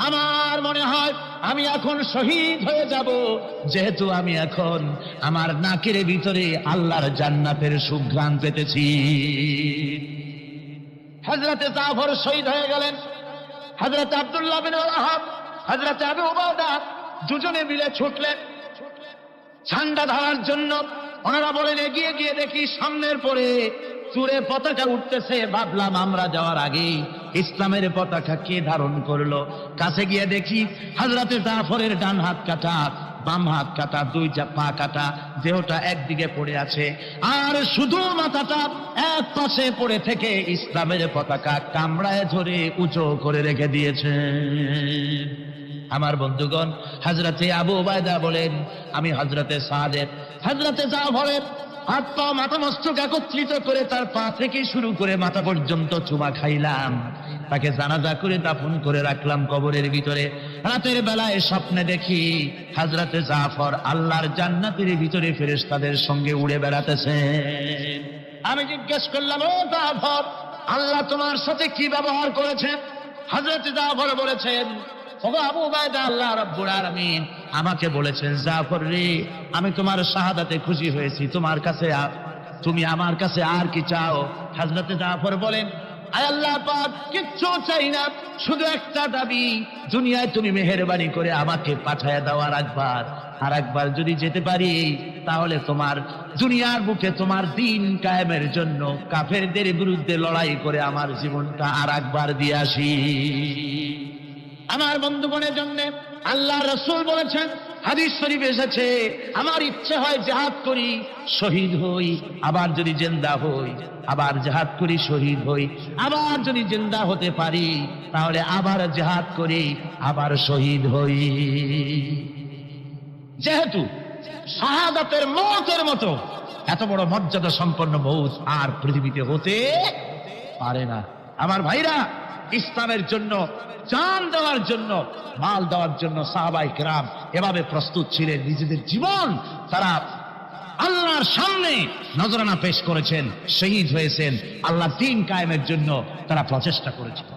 আমার মনে হয় আমি এখন শহীদ হয়ে যাব, যেহেতু আমি এখন আমার নাকের ভিতরে আল্লাহর জান্নাতের সুঘ্রাণ পেতেছি। হযরতে জাফর শহীদ হয়ে গেলেন। হযরতে আব্দুল্লাহ বিন ওয়াহাব, হযরতে আবু উবাদা দুজনে মিলে ছুটলেন ঝান্ডা ধরার জন্য। ওনারা বলেন এগিয়ে গিয়ে দেখি সামনের পরে চূড়ে পতাকা উঠতেছে। ভাবলাম আমরা যাওয়ার আগেই ইসলামের পতাকা কে ধারণ করলো। কাছে গিয়ে দেখি হযরতে জাফরের ডান হাত কাটা, বাম হাত কাটা, দুই পা কাটা, দেহটা একদিকে পড়ে আছে, আর শুধু মাথাটা এক পাশে পড়ে থেকে ইসলামের পতাকা কামড়ায় ধরে উঁচু করে রেখে দিয়েছে। আমার বন্ধুগণ, হযরতে আবু উবাইদা বলেন আমি হযরতে সাদের, হযরতে জাফরের হাত পা মাথা মস্তক একত্রিত করে তার পা থেকে শুরু করে মাথা পর্যন্ত চুমা খাইলাম। তাকে জানাজা করে দাফন করে রাখলাম কবরের ভিতরে। রাতের বেলায় স্বপ্নে দেখি হযরতে জাফর আল্লাহর জান্নাতের ভিতরে ফেরেশতাদের সঙ্গে উড়ে বেড়াতেছে। আমি জিজ্ঞেস করলাম, ও জাফর, আল্লাহ তোমার সাথে কি ব্যবহার করেছেন? হযরতে জাফর বলেছেন, ওগো আবু উবাইদা, আল্লাহ রাব্বুল আলামিন আমাকে বলেছেন, জাফর রে, আমি তোমার শাহাদাতে খুশি হয়েছি, তোমার কাছে তুমি আমার কাছে আর কি চাও? হযরতে জাফর বলেন, আয় আল্লাহ পাক, কিচ্ছু চাই না, শুধু একটা দাবি, দুনিয়ায় তুমি মেহেরবানি করে আমাকে পাঠায়া দাও আর একবার যদি যেতে পারি, তাহলে তোমার দুনিয়ার বুকে তোমার দিন কায়েমের জন্য কাফেরদের বিরুদ্ধে লড়াই করে আমার জীবনটা আর একবার দিয়ে আসি। আমার বন্ধুগণের জন্য আল্লাহ রাসূল বলেছেন, হাদিস শরীফে এসেছে, আমার ইচ্ছে হয় জিহাদ করি, শহীদ হই, আবার যদি জিন্দা হই, আবার জিহাদ করি, শহীদ হই, আবার যদি জিন্দা হতে পারি তাহলে আবার জিহাদ করি, আবার শহীদ হই। যেহেতু শাহাদাতের মওতের মতো এত বড় মর্যাদা সম্পন্ন মওত আর পৃথিবীতে হতে পারে না। আমার ভাইরা, ইসলামের জন্য জান দেওয়ার জন্য, মাল দেওয়ার জন্য সাহাবায়ে কেরাম এভাবে প্রস্তুত ছিলেন। নিজেদের জীবন তারা আল্লাহর সামনে নজরানা পেশ করেছেন, শহীদ হয়েছেন, আল্লাহর দ্বীন কায়েমের জন্য তারা প্রচেষ্টা করেছেন।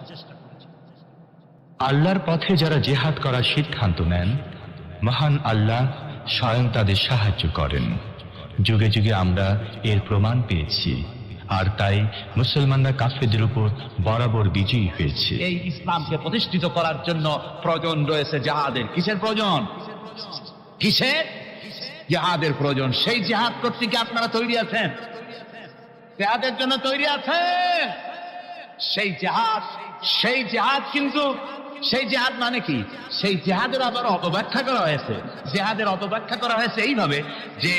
আল্লাহর পথে যারা জিহাদ করার সিদ্ধান্ত নেন, মহান আল্লাহ স্বয়ং তাদের সাহায্য করেন। যুগে যুগে আমরা এর প্রমাণ পেয়েছি, আর তাই মুসলমানরা কাফেরদের উপর বরাবর বিজয়ী হয়েছে। এই ইসলামকে প্রতিষ্ঠিত করার জন্য প্রয়োজন রয়েছে জিহাদের। কিসের প্রয়োজন? কিসের? জিহাদের প্রয়োজন। সেই জিহাদ করতে কি আপনারা তৈরি আছেন? জিহাদের জন্য তৈরি আছেন? সেই জিহাদ কিন্তু সেই জিহাদ মানে কি? সেই জিহাদের আবার অপব্যাখ্যা করা হয়েছে। জিহাদের অপব্যাখ্যা করা হয়েছে এইভাবে যে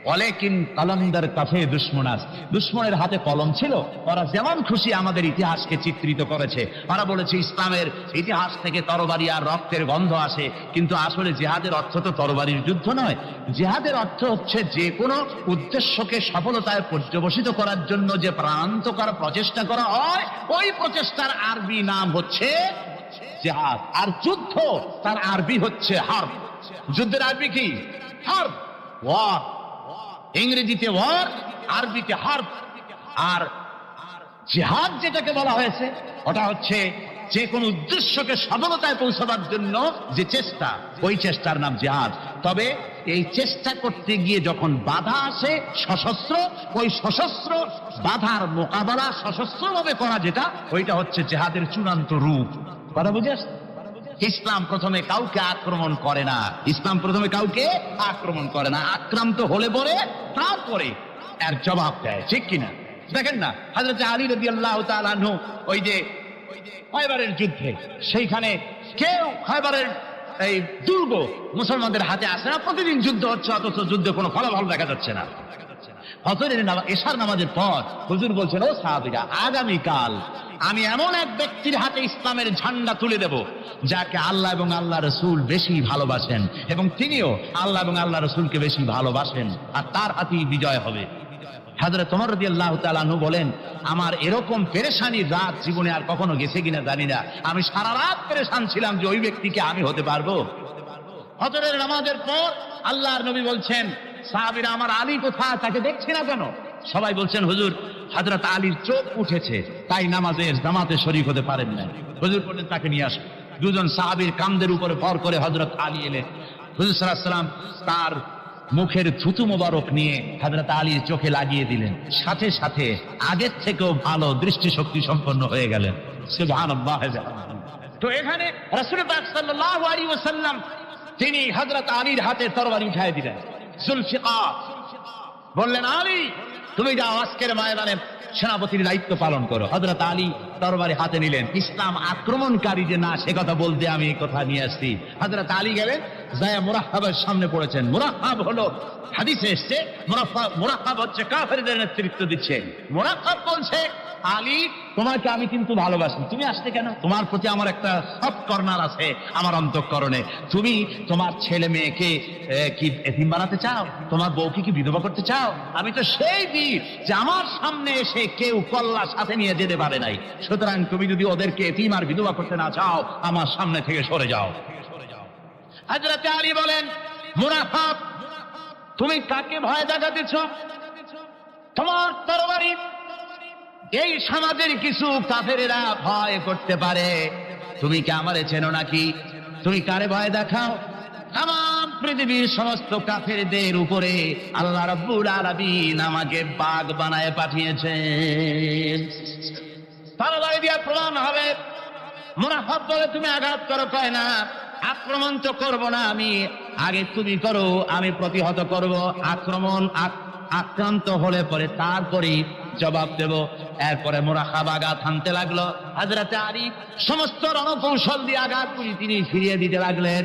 ওয়ালাকিন কালান্দার কাফে দুশমনাস, দুশমনের হাতে কলম ছিল, ওরা যেমন খুশি আমাদের ইতিহাসকে চিত্রিত করেছে। ওরা বলেছে ইসলামের ইতিহাস থেকে তরবারি আর রক্তের গন্ধ আসে, কিন্তু আসলে জিহাদের অর্থ তো তরবারির যুদ্ধ নয়। জিহাদের অর্থ হচ্ছে যে কোনো উদ্দেশ্যকে সফলতায় পর্যবসিত করার জন্য যে প্রাণান্তকর প্রচেষ্টা করা হয়, ওই প্রচেষ্টার আরবি নাম হচ্ছে জিহাদ। আর যুদ্ধ তার আরবি হচ্ছে হার্ব। যুদ্ধের আরবি কি? হার্ব, ওয়ার। ইংরেজিতে ওয়ার, আরবিতে হার্ব। আর জিহাদ যেটাকে বলা হয়েছে ওটা হচ্ছে যে কোনো উদ্দেশ্যকে সফলতায় পৌঁছাবার জন্য যে চেষ্টা, ওই চেষ্টার নাম জিহাদ। তবে এই চেষ্টা করতে গিয়ে যখন বাধা আসে সশস্ত্র, ওই সশস্ত্র বাধার মোকাবেলা সশস্ত্রভাবে করা যেটা, ওইটা হচ্ছে জিহাদের চূড়ান্ত রূপ। কথা বুঝে আসছে? ইসলাম প্রথমে কাউকে আক্রমণ করে না। ইসলাম প্রথমে কাউকে আক্রমণ করে না, আক্রান্ত হলে পরে তারপরে এর জবাব দেয়। ঠিক কিনা? দেখেন না, হযরত আলী রাদিয়াল্লাহু তাআলা আনহু ওই যে খায়বারের যুদ্ধে, সেইখানে কেউ খায়বারের এই দুর্গ মুসলমানদের হাতে আসে না, প্রতিদিন যুদ্ধ হচ্ছে, অথচ যুদ্ধে কোনো ফলাফল দেখা যাচ্ছে না। ফজরের এশার নামাজের পর হুজুর বলছেন, ও সাহাবীরা, আগামীকাল আমি এমন এক ব্যক্তির হাতে ইসলামের ঝান্ডা তুলে দেব যাকে আল্লাহ এবং আল্লাহ রাসূল বেশি ভালোবাসেন, এবং তিনিও আল্লাহ এবং আল্লাহ রাসূলকে বেশি ভালোবাসেন, আর তার হাতেই বিজয় হবে। হযরত ওমর রাদিয়াল্লাহু তাআলা আনহু বলেন, আমার এরকম পেরেশানির রাত জীবনে আর কখনো গেছে কিনা জানি না। আমি সারা রাত পেরেশান ছিলাম যে ওই ব্যক্তিকে আমি হতে পারবো। ফজরের নামাজের পর আল্লাহর নবী বলছেন, সাহাবীরা, আমার আলী কোথায়? তাকে দেখছি না কেন? সবাই বলছেন, হুজুর, হযরত আলীর চোখ উঠেছে, তাই নামাজের জামাতে শরীক হতে পারেন না। হুজুর বললেন, তাকে নিয়ে আসো। দুজন সাহাবীর কাঁধের উপরে ভর করে হযরত আলী এলেন। হুজুর সাল্লাল্লাহু আলাইহি ওয়াসাল্লাম তার মুখের থুতু মোবারক নিয়ে হযরত আলীর চোখে লাগিয়ে দিলেন। সাথে সাথে আগের থেকেও ভালো দৃষ্টিশক্তি সম্পন্ন হয়ে গেলেন। সুবহানাল্লাহ। তো এখানে রাসূল পাক সাল্লাল্লাহু আলাইহি ওয়াসাল্লাম তিনি হযরত আলীর হাতে তরবারি উঠায় দিলেন। জুলফিকার বললেন, আলী তুমি যাও আজকের ময়দানে সেনাপতির দায়িত্ব পালন করো। হযরত আলী তরবারি হাতে নিলেন। ইসলাম আক্রমণকারী যে না সে কথা বলতে আমি এই কথা নিয়ে আসছি। হযরত আলী গেলেন, যায় মুরাহহাবের সামনে পড়েছেন। মুরাহহাব হলো হাদিসে এসেছে, মুরাহহাব হচ্ছে কাফেরদের নেতৃত্ব দিচ্ছে। মুরাহহাব বলছে, আলী তোমাকে আমি কিন্তু ভালোবাসি, তুমি আসতে কেন? তোমার প্রতি আমার একটা সফট কর্নার আছে আমার অন্তঃকরণে। তুমি তোমার ছেলে মেয়েকে কি এতিম বানাতে চাও? তোমার বউকে কি বিধবা করতে চাও? আমি তো সেই বীর যে আমার সামনে এসে কেউ কল্লা সাথে নিয়ে যেতে পারে নাই। সুতরাং তুমি যদি ওদেরকে এতিম আর বিধবা করতে না চাও, আমার সামনে থেকে সরে যাও। হযরত আলী বলেন, মুনাফিক তুমি কাকে ভয় দেখাতেছ? তোমার তরবারি এই সমাজের কিছু কাফেরেরা ভয় করতে পারে, তুমি কি আমারে চেনো নাকি? তুমি কারে ভয় দেখাও? তাম পৃথিবীর সমস্ত কাফেরদের উপরে আল্লাহ রাব্বুল আলামিন আমাকে বাগ বানায় পাঠিয়েছেন। তরবারি দিয়ে প্রমাণ হবে। মুনাফিক বলে, তুমি আঘাত করো। কয় না, আক্রমণ তো করবো না আমি, আগে তুমি করো, আমি প্রতিহত করব। আক্রান্ত হলে পরে তারপরে জবাব দেব। এরপরে মুরাহহাব আঘাত হানতে লাগলো। হযরত আলী সমস্ত রণকৌশল দিয়ে আঘাতগুলি তিনি ফিরিয়ে দিতে লাগলেন।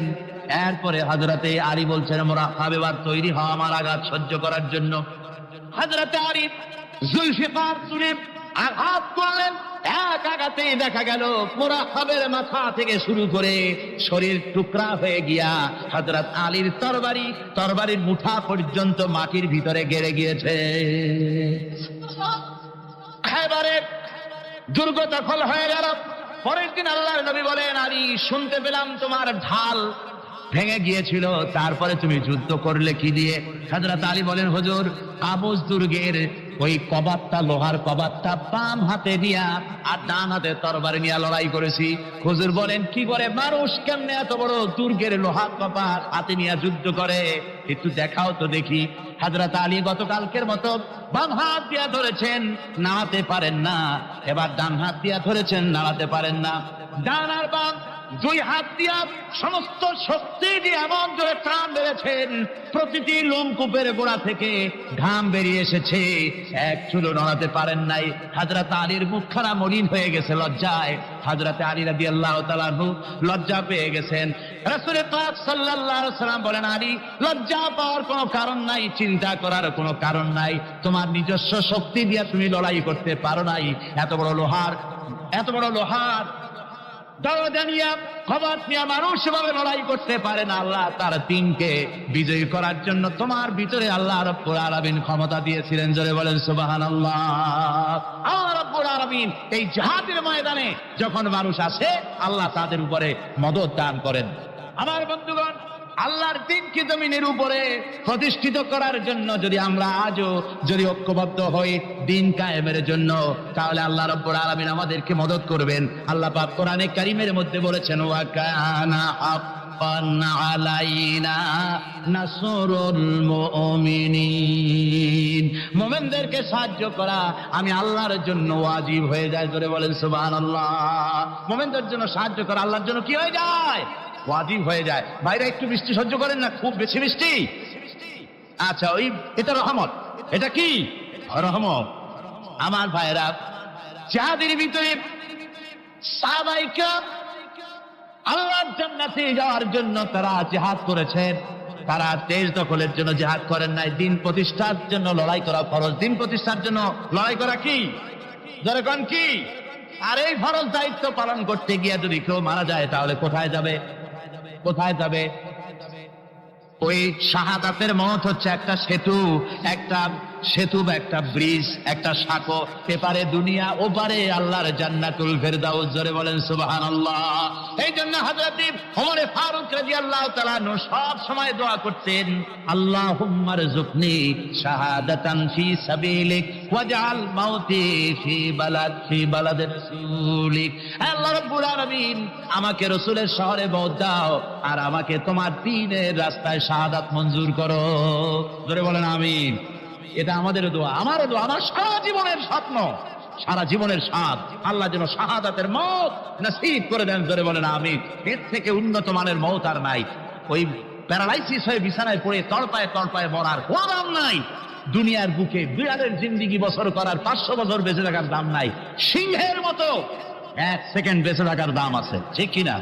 এরপরে হযরত আলী বলছেন, মুরাহহাব এবার তৈরি হও আমার আঘাত সহ্য করার জন্য। হযরত আলী জুলফিকার তুলে আঘাত করলেন। এক আঘাতেই দেখা গেল মুরাহহাবের মাথা থেকে শুরু করে শরীর টুকরা হয়ে গিয়া হযরত আলীর তরবারির মুঠা পর্যন্ত মাটির ভিতরে গেড়ে গিয়েছে। এবারে দুর্গ দখল হয়ে গেল। পরের দিন আল্লাহর নবী বলেন, আলী শুনতে পেলাম তোমার ঢাল ভেঙে গিয়েছিল, তারপরে তুমি যুদ্ধ করলে কি দিয়ে? হযরত আলী বলেন, হুজুর কাবুস দুর্গের ওই কবাতটা, লোহার কবাতটা বাম হাতে নিয়া আর ডান হাতে তরবারি নিয়ে লড়াই করেছি। হুজুর বলেন, কি করে মানুষ কেমনে এত বড় দুর্গের লোহার কবাত হাতে নিয়ে যুদ্ধ করে? একটু দেখাও তো দেখি। হযরত আলী গতকালকের মতো বাম হাত দিয়া ধরেছেন, নাড়াতে পারেন না। এবার ডান হাত দিয়া ধরেছেন, নাড়াতে পারেন না। ডান আর বাম দুই হাত দিয়া সমস্ত শক্তি দিয়ে এমন জোরে টান মেরেছেন, প্রতিটি লোমকূপের গোড়া থেকে ঘাম বেরিয়ে এসেছে, এক চুলও নড়াতে পারেন নাই। হযরত আলীর মুখখানা মলিন হয়ে গেছে লজ্জায়। হযরত আলী রাদিয়াল্লাহু তাআলা আনহু লজ্জা পেয়ে গেছেন। রাসূল পাক সাল্লাল্লাহু আলাইহি ওয়াসাল্লাম বলেন, আলী লজ্জা পাওয়ার কোনো কারণ নাই, চিন্তা করার কোনো কারণ নাই। তোমার নিজস্ব শক্তি দিয়ে তুমি লড়াই করতে পারো নাই। এত বড় লোহার দরজা নিয়ে কবাত নিয়ে মানুষ এভাবে লড়াই করতে পারে না। আল্লাহ তার দিনকে বিজয়ী করার জন্য তোমার ভিতরে আল্লাহ রাব্বুল আলামিন ক্ষমতা দিয়েছিলেন। জোরে বলেন সুবহানাল্লাহ। আল্লাহ রাব্বুল আলামিন এই জিহাদের ময়দানে যখন মানুষ আসে, আল্লাহ তাদের উপরে মদদ দান করেন। আমার বন্ধুগণ, আল্লাহর দিনকে জমিনের উপরে প্রতিষ্ঠিত করার জন্য যদি আমরা আজও যদি ঐক্যবদ্ধ হই দিন কায়েমের জন্য, তাহলে আল্লাহ রাব্বুল আলামিন আমাদেরকে মদদ করবেন। আল্লাহ পাক কোরআনে কারীমের মধ্যে বলেছেন, ওয়া কানা হাক্কান আলাইনা নাসরুল মুমিনিন। মুমিনদেরকে সাহায্য করা আমি আল্লাহর জন্য ওয়াজিব হয়ে যায়। জোরে বলেন সুবহানাল্লাহ। মুমিনদের জন্য সাহায্য করা আল্লাহর জন্য কি হয়ে যায়? ওয়াজিব হয়ে যায়। ভাইরা একটু বৃষ্টি সহ্য করেন না, খুব বেশি বৃষ্টি। আচ্ছা, এটা রহমত। এটা কি রহমত? আমার ভাইরা, জিহাদের ভিতরে সাহাবায়ে কেরাম আল্লাহর জান্নাতে যাওয়ার জন্য তারা জিহাদ করেছেন। তারা দেশ দখলের জন্য জিহাদ করেন নাই, দিন প্রতিষ্ঠার জন্য লড়াই করা ফরজ। দিন প্রতিষ্ঠার জন্য লড়াই করা কি? যারা কোন কি? আর এই ফরজ দায়িত্ব পালন করতে গিয়ে যদি কেউ মারা যায়, তাহলে কোথায় যাবে? কোথায় যাবে? ওই শাহাদাতের মওত হচ্ছে একটা সেতু, একটা সেতু বা একটা ব্রিজ, একটা সাঁকো, এপারে দুনিয়া, ওপারে আল্লাহর জান্নাতুল ফেরদাউস। জোরে বলেন সুবহানাল্লাহ। এই জন্য হযরত ওমর ফারুক রাদিয়াল্লাহু তাআলা আনহু সব সময় দোয়া করতেন, আল্লাহুম্মা রযুকনি শাহাদাতান ফি সাবিলিক ওয়াজআল মাউতি ফি বালাদি রাসূলিক। আল্লাহ রাব্বুল আলামিন, আমাকে রাসূলের শহরে মওত দাও আর আমাকে তোমার দ্বীনের রাস্তায় শাহাদাত মঞ্জুর করো। জোরে বলেন আমিন। এটা আমাদের দোয়া, আমারও দোয়া, আমার সারা জীবনের স্বপ্ন, সারা জীবনের স্বাদ, আল্লাহ যেন শাহাদাতের মওত নসিব করে দেন। জোরে বলেন আমিন। এর থেকে উন্নত মানের মওত আর নাই। ওই প্যারালাইসিস হয়ে বিছানায় পড়ে তড়পায় তড়পায় মরার কোনো দাম নাই। দুনিয়ার বুকে বিড়ালের জিন্দিগি বছর করার 500 বছর বেঁচে থাকার দাম নাই। সিংহের মতো 1 সেকেন্ড বেঁচে থাকার দাম আছে, ঠিক কিনা?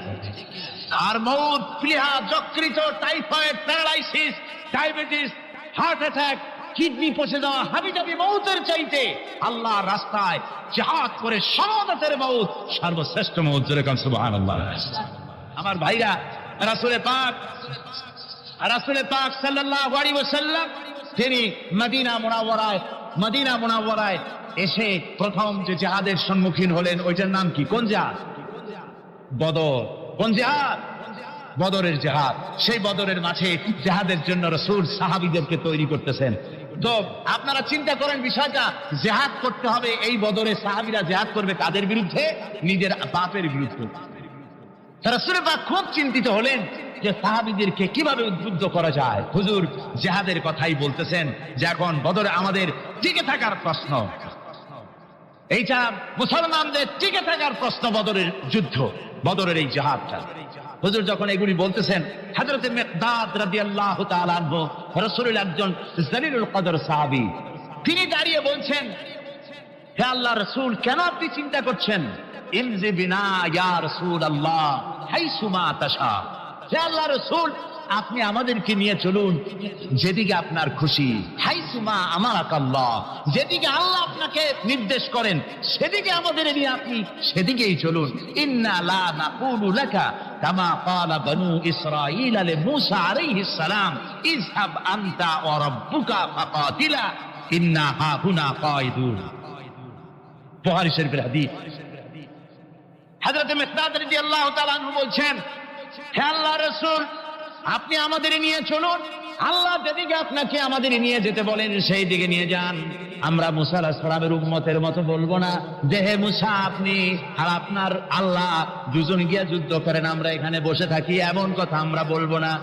আর মওত, প্লীহা, যকৃত, typhoid, paralysis, diabetes, heart attack, kidney পচে যাওয়া, হাবিজাবি মওতের চাইতে আল্লাহর রাস্তায় জিহাদ করে শাহাদাতের মওত সর্বশ্রেষ্ঠ মওত। যেরকম সুবহানাল্লাহ। আমার ভাইরা, রাসূলে পাক সাল্লাল্লাহু আলাইহি ওয়াসাল্লাম তিনি মদিনা মুনাওয়ারায় এসে প্রথম যে জিহাদের সম্মুখীন হলেন, ওইটার নাম কি? কোন জিহাদ? বদর। কোন জিহাদ? বদরের জিহাদ। সেই বদরের মাঠে জিহাদের জন্য রাসূল সাহাবীদেরকে তৈরি করতেছেন। তো আপনারা চিন্তা করেন বিষয়টা, জিহাদ করতে হবে। এই বদরে সাহাবীরা জিহাদ করবে কাদের বিরুদ্ধে? নিজের বাপের বিরুদ্ধে। রাসূল পাক খুব চিন্তিত হলেন যে সাহাবীদেরকে কিভাবে উদ্বুদ্ধ করা যায়। হুজুর জিহাদের কথাই বলতেছেন যে এখন বদরে আমাদের টিকে থাকার প্রশ্ন, এইটা মুসলমানদের টিকে থাকার প্রশ্ন, বদরের যুদ্ধ, বদরের এই জিহাদটা। হুজুর যখন এগুলি বলতেছেন, হযরত মিকদাদ রাদিয়াল্লাহু তাআলা আনহু, রাসূলের একজন জলিলুল কদর সাহাবী, তিনি দাঁড়িয়ে বলছেন, হে আল্লাহর রাসূল, কেন আপনি চিন্তা করছেন? ইমজি বিনা ইয়া রাসূলুল্লাহ হাইসুমা তাশা। হে আল্লাহর রাসূল, আপনি আমাদেরকে নিয়ে চলুন যেদিকে আপনার খুশি। হাইসুমা আমারাকাল্লাহ, যেদিকে আল্লাহ আপনাকে নির্দেশ করেন সেদিকে আমাদের নিয়ে আপনি সেদিকেই চলুন। ইন্না লা নাকুলু লাকা কামা ক্বালা বনু ইসরাঈল লিমূসা আলাইহিস সালাম, ইযহাব আনতা ওয়া রাব্বুকা ফাকাতিলা ইন্না হাহুনা কায়িদুন। বুখারী শরীফের হাদিস। হযরত মিকদাদ রাদিয়াল্লাহু তাআলা আনহু বলছেন, হে আল্লাহর রাসূল, আপনি আমাদের নিয়ে চলুন, আল্লাহ যেদিকে আপনাকে আমাদের নিয়ে যেতে বলেন সেই দিকে নিয়ে যান। আমরা মুসা আলাইহিস সালামের উম্মতের মতো বলবো না যে হে মুসা আপনি আর আপনার আল্লাহ দুজন গিয়া যুদ্ধ করেন, আমরা এখানে বসে থাকি, এমন কথা আমরা বলবো না।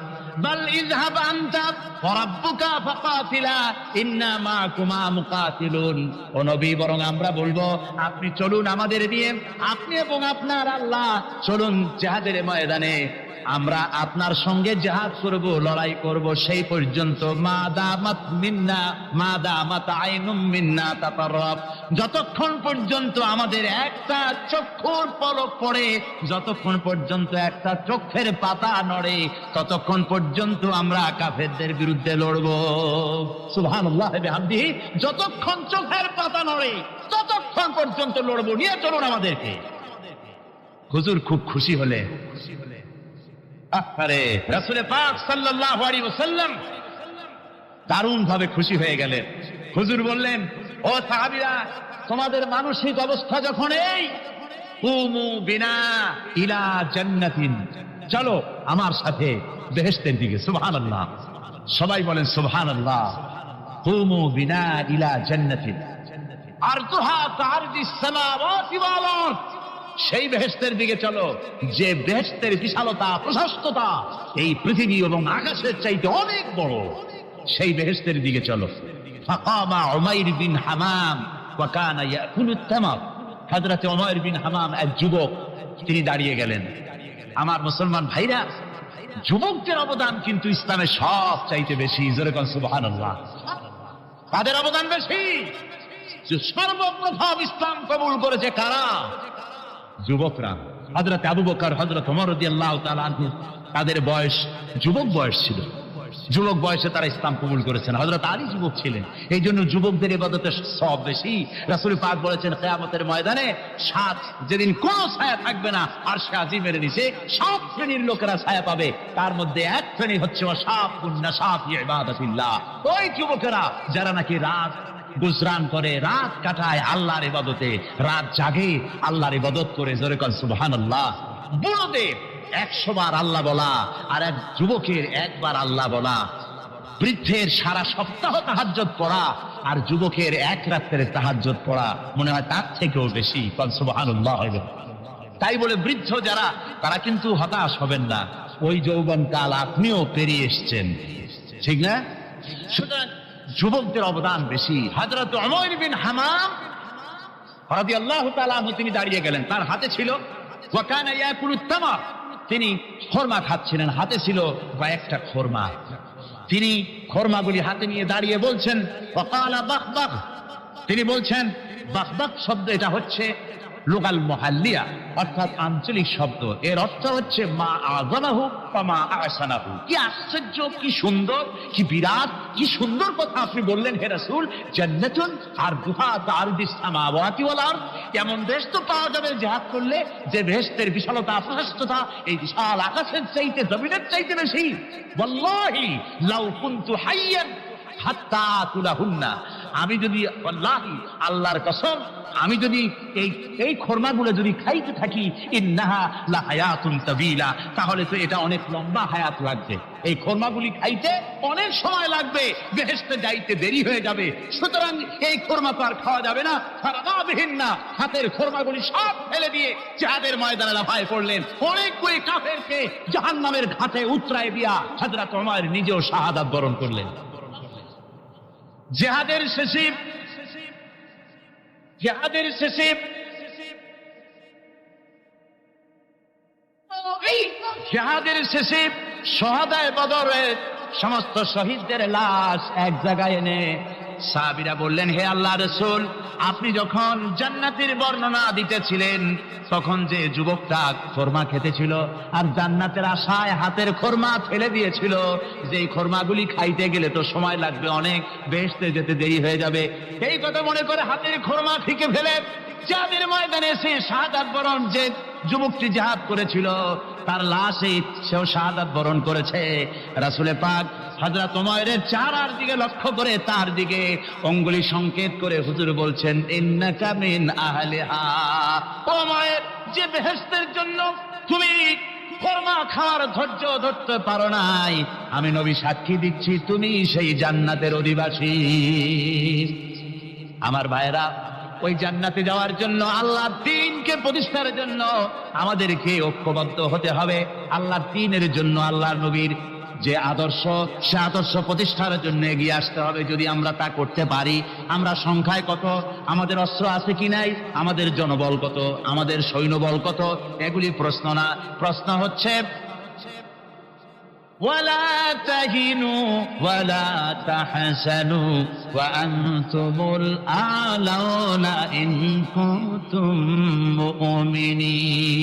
বাল ইযহাব আনতা ওয়া রাব্বুকা ফাকাতিলা ইন্না মাআকুমা মুকাতিলুন। ও নবী, বরং আমরা বলবো আপনি চলুন আমাদের নিয়ে, আপনি এবং আপনার আল্লাহ চলুন জিহাদের ময়দানে, আমরা আপনার সঙ্গে জিহাদ করব, লড়াই করব সেই পর্যন্ত। মা দামাত আইনুম মিন্না তাতারাব, যতক্ষণ পর্যন্ত আমাদের একটা চক্ষুর পলক পড়ে, যতক্ষণ পর্যন্ত একটা চোখের পাতা নড়ে, ততক্ষণ পর্যন্ত আমরা কাফেরদের বিরুদ্ধে লড়ব। সুবহানাল্লাহ বিহামদিহি। যতক্ষণ চোখের পাতা নড়ে ততক্ষণ পর্যন্ত লড়ব, নিয়ে চলুন আমাদেরকে। হুজুর খুব খুশি হলে, আরে রাসূল পাক সাল্লাল্লাহু আলাইহি ওয়াসাল্লাম দারুণ ভাবে খুশি হয়ে গেলেন। হুজুর বললেন, ও সাহাবীরা, তোমাদের মানসিক অবস্থা যখন এই, কুমু বিনা ইলা জান্নাতিন, চলো আমার সাথে বেহেশতের দিকে। সুবহানাল্লাহ, সবাই বলেন সুবহানাল্লাহ। কুমু বিনা ইলা জান্নাতিন আরদুহা কাআরদিস সামাওয়াতি ওয়াল আরদ, সেই বেহেশতের দিকে চলো যে বেহেশতের বিশালতা, প্রশস্ততা এই পৃথিবী এবং আকাশের চাইতে অনেক বড়। সেই বেহেশতের দিকে চলো। ফাকামা উমাইর বিন হামাম ওয়া কানা ইয়াকুলুত তামার। হযরত উমাইর বিন হামাম এক যুবক, তিনি দাঁড়িয়ে গেলেন। আমার মুসলমান ভাইরা, যুবকদের অবদান কিন্তু ইসলামে সব চাইতে বেশি। জোরে কোন সুবহানাল্লাহ। তাদের অবদান বেশি। যে সর্বপ্রথম ইসলাম কবুল করেছে কারা? যুবকরা। হযরত আবু বকর, হযরত ওমর রাদিয়াল্লাহু তাআলা আনহু, তাদের বয়স যুবক বয়স ছিল। যুবক বয়সে তারা ইসলাম কবুল করেছেন। হযরত আলী যুবক ছিলেন, এই জন্য যুবকদের ইবাদতের সওয়াব বেশি। রাসূল পাক বলেছেন কিয়ামতের ময়দানে সাত যেদিন কোনো ছায়া থাকবে না, আরশে আজিমের নিচে সব শ্রেণীর লোকেরা ছায়া পাবে, তার মধ্যে এক শ্রেণী হচ্ছে ওয়াশাবুন নাশা ফি ইবাদাতিল্লাহ, ওই যুবকেরা যারা নাকি রাত গুজরান করে, রাত কাটায় আল্লাহর ইবাদতে, রাত জাগে আল্লাহর ইবাদত করে। জোরে কর সুবহানাল্লাহ। বুড়োদের 100 বার আল্লাহ বলা আর এক যুবকের একবার আল্লাহ বলা, বৃদ্ধের সারা সপ্তাহ তাহাজ্জুদ পড়া আর যুবকের এক রাত্রের তাহাজ্জুদ পড়া মনে হয় তার থেকেও বেশি। কর সুবহানাল্লাহ। তাই বলে বৃদ্ধ যারা, তারা কিন্তু হতাশ হবেন না, ওই যৌবনকাল আপনিও পেরিয়ে এসছেন, ঠিক না? সুতরাং যুবকদের অবদান বেশি। হযরত উমাইর বিন হামাম রাদিয়াল্লাহু তাআলা আনহু তিনি দাঁড়িয়ে গেলেন, তার হাতে ছিল ওয়া কানা ইয়াকুলুত তামার, তিনি খরমা খাচ্ছিলেন, হাতে ছিল কয়েকটা খরমা। তিনি খরমাগুলি হাতে নিয়ে দাঁড়িয়ে বলছেন ওয়াকালা বাকবাক, তিনি বলছেন বাকবাক শব্দ এটা হচ্ছে লুগাল মুহাল্লিয়া, অর্থাৎ আঞ্চলিক শব্দ। এর অর্থ হচ্ছে মা আযামাহু ওয়া মা আহসানাহু। কি আশ্চর্য, কি সুন্দর, কি বিরাট, কি সুন্দর কথা আপনি বললেন হে রাসূল। জান্নাতুন আরদুহা কাআরদিস সামাওয়াতি ওয়াল আরদ, এমন দেশ তো পাওয়া যাবে জিহাদ করলে যে বেহেশতের বিশালতা প্রশস্ততা এই বিশাল আকাশের চাইতে, জমিনের চাইতে বেশি। ওয়াল্লাহি লাউ কুনতু হাইয়ান হাত্তা তুলাহুন্না, আমি যদি, ওয়াল্লাহি আল্লাহর কসম, আমি যদি এই খরমাগুলো যদি খাইতে থাকি, ইন্নাহা লা হায়াতুন তাবিলা, তাহলে তো এটা অনেক লম্বা হায়াত লাগবে। এই খরমাগুলি খাইতে অনেক সময় লাগবে, বেহেশতে যাইতে দেরি হয়ে যাবে। সুতরাং এই খরমা তো আর খাওয়া যাবে না। ফারাগাবিহিন না, হাতের খরমাগুলি সব ফেলে দিয়ে জিহাদের ময়দানে লাফায় পড়লেন। অনেকগুলি কাফেরকে জাহান্নামের ঘাটে উতরায় দিয়া হযরত ওমর নিজেও শাহাদাত বরণ করলেন। জিহাদের শেষে শহাদায়ে বদরের সমস্ত শহীদদের লাশ এক জায়গায় এনে সাহাবীরা বললেন, হে আল্লাহর রাসূল, আপনি যখন জান্নাতের বর্ণনা দিতেছিলেন তখন যে যুবকটা খরমা খেতেছিল আর জান্নাতের আশায় হাতের খরমা ফেলে দিয়েছিল, যে খরমাগুলি খাইতে গেলে তো সময় লাগবে অনেক, বেহেশতে যেতে দেরি হয়ে যাবে, এই কথা মনে করে হাতের খরমা ফিকে ফেলে জিহাদের ময়দানে এসে শাহাদাত বরণ, যে যুবকটি জিহাদ করেছিল তার লাশে সেও শাহাদাত বরণ করেছে। রাসূল পাক হযরত ওমরের চেহারার দিকে লক্ষ্য করে তার দিকে অঙ্গুলি সংকেত করে হুজুর বলছেন, ইন্নাকা মিন আহলিহা, ওমর, যে বেহেশতের জন্য তুমি খরমা খাওয়ার ধৈর্য ধরতে পারো নাই, আমি নবী সাক্ষী দিচ্ছি তুমি সেই জান্নাতের অধিবাসী। আমার ভাইরা, ওই জান্নাতে যাওয়ার জন্য, আল্লাহর দ্বীনকে প্রতিষ্ঠার জন্য আমাদেরকে ঐক্যবদ্ধ হতে হবে। আল্লাহর দ্বীনের জন্য আল্লাহর নবীর যে আদর্শ, সে আদর্শ প্রতিষ্ঠার জন্য এগিয়ে আসতে হবে। যদি আমরা তা করতে পারি, আমরা সংখ্যায় কত, আমাদের অস্ত্র আছে কি নাই, আমাদের জনবল কত, আমাদের সৈন্যবল কত, এগুলি প্রশ্ন না। প্রশ্ন হচ্ছে ولا تهنوا ولا تحزنوا وأنتم الأعلون إن كنتم مؤمنين।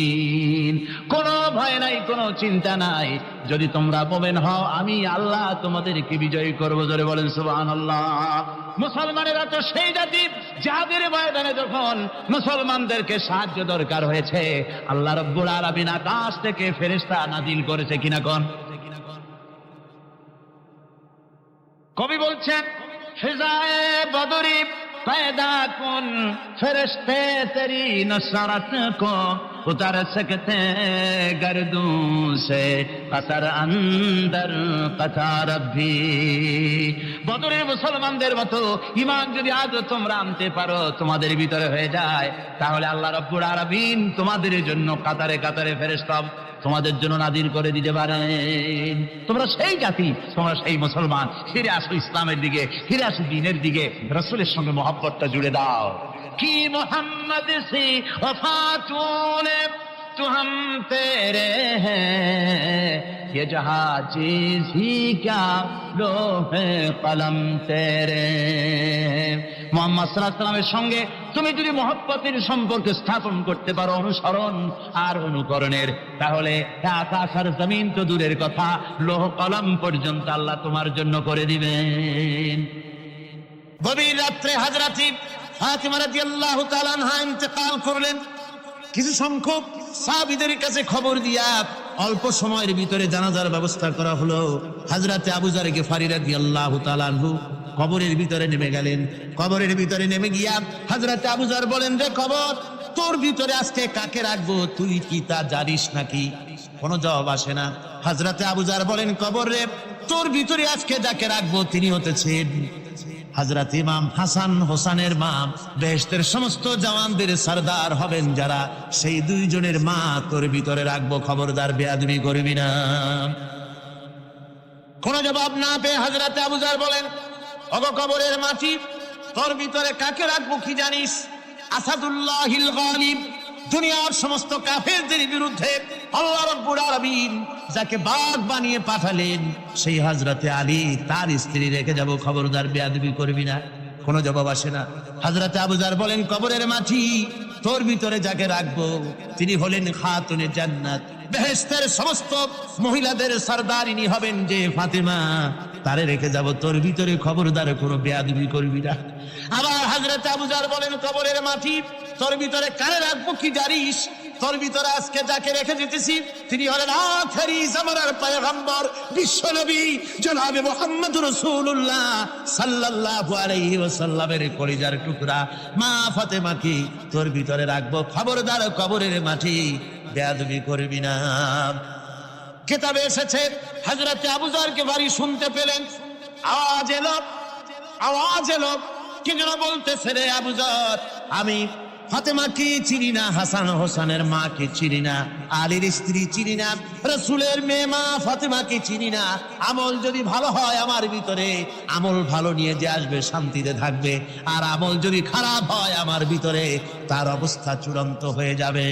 কোনো ভয় নাই, কোনো চিন্তা নাই, যদি তোমরা মুমিন হও আমি আল্লাহ তোমাদেরকে বিজয়ী করব। জোরে বলেন সুবহানাল্লাহ। মুসলমানেরা তো সেই জাতি, যাদের ময়দানে যখন মুসলমানদেরকে সাহায্য দরকার হয়েছে, আল্লাহ রাব্বুল আলামিন আকাশ থেকে ফেরেশতা নাজিল করেছে কিনা কোন? কবি বলছেন, ফিজায়ে বদরি पैदा कुन फरिश्ते तेरी नसरत को उतर सकते गर्दों से कतर अंदर कतार भी। বদরের মুসলমানদের মতো ঈমান যদি আজ তোমরা আনতে পারো, তোমাদের ভিতরে হয়ে যায়, তাহলে আল্লাহ রাব্বুল আলামিন তোমাদের জন্য কাতারে কাতারে ফেরেশতা তোমাদের জন্য নাজিল করে দিতে পারেন। তোমরা সেই জাতি, তোমরা সেই মুসলমান, ফিরে আসো ইসলামের দিকে, ফিরে আসো দ্বীনের দিকে, রাসূলের সঙ্গে মহব্বতটা জুড়ে দাও। কি মোহাম্মদ সে वफा तूने तू हम तेरे हैं ये जहां चीज ही क्या लोहे कलम तेरे। মুহাম্মদ সাল্লাল্লাহু আলাইহি ওয়াসাল্লামের সঙ্গে তুমি যদি মহব্বতের সম্পর্ক স্থাপন করতে পারো, অনুসরণ আর অনুকরণের, তাহলে আকাশ আর জমিন তো দূরের কথা, লৌহ কলম পর্যন্ত আল্লাহ তোমার জন্য করে দিবেন। গভীর রাত্রে হযরত ফাতিমা রাদিয়াল্লাহু তাআলা আনহা ইন্তেকাল করলেন। কিছু সংখ্যক সাহাবীদের কাছে খবর দিয়া অল্প সময়ের ভিতরে জানাজার ব্যবস্থা করা হলো। হযরত আবু যর গিফারী রাদিয়াল্লাহু তাআলা আনহু কবরের ভিতরে নেমে গেলেন। কবরের ভিতরে নেমে গিয়া হযরত আবু যর বলেন, রে কবর, তোর ভিতরে আজকে কাকে রাখবো, তুই কি তা জানিস নাকি? কোনো জবাব আসে না। হযরত আবু যর বলেন, কবর রে, তোর ভিতরে আজকে যাকে রাখবো তিনি হতেছেন হযরত ইমাম হাসান হোসেনের মা, বেহেশতের সমস্ত জওয়ানদের সরদার হবেন যারা, সেই দুইজনের মা তোর ভিতরে রাখবো, খবরদার বেয়াদবি করবি না। কোন জবাব না পেয়ে হযরত আবু যর বলেন, ওগো কবরের মাটি, তোর ভিতরে কাকে রাখবো কি জানিস? আসাদুল্লাহিল গালিব, দুনিয়ার সমস্ত কাফেরদের বিরুদ্ধে আল্লাহ রাব্বুল আলামিন যাকে বাঘ বানিয়ে পাঠালেন, সেই হযরতে আলী, তার স্ত্রী রেখে যাব, খবরদার বেয়াদবি করবি না। কোনো জবাব আসে না। হযরতে আবু যর বলেন, কবরের মাটি, তোর ভিতরে যাকে রাখবো তিনি হলেন খাতুনে জান্নাত, বেহেশতের সমস্ত মহিলাদের সরদারিনী হবেন যে ফাতেমা, তারে রেখে যাব, তোর ভিতরে খবরদার কোনো বেয়াদবি করবি না। আবার হযরত আবু যর বলেন, কবরের মাটি, তোর ভিতরে কারে রাখবো কি জানিস? তোর ভিতরে আজকে যাকে রেখে যেতেছি তিনি হলেন আখেরি জামানার পয়গম্বর, বিশ্বনবী জনাবে মুহাম্মদুর রাসূলুল্লাহ সাল্লাল্লাহু আলাইহি ওয়াসাল্লামের কলিজার টুকরা মা ফাতেমাকে তোর ভিতরে রাখবো, খবরদার কবরের মাটি বেয়াদবি করবি না। কিতাবে এসেছে হযরত আবু যর গিফারী শুনতে পেলেন, আওয়াজ এলো, কি যেন বলতেছে, রে আবু যর, আমি ফাতেমাকে চিনি না, হাসান হোসেনের মাকে চিনি না, আলীর স্ত্রী চিনি না, রাসূলের মেয়ে মা ফাতেমাকে চিনি না। আমল যদি ভালো হয় আমার ভিতরে, আমল ভালো নিয়ে যে আসবে শান্তিতে থাকবে, আর আমল যদি খারাপ হয় আমার ভিতরে, তার অবস্থা চূড়ান্ত হয়ে যাবে।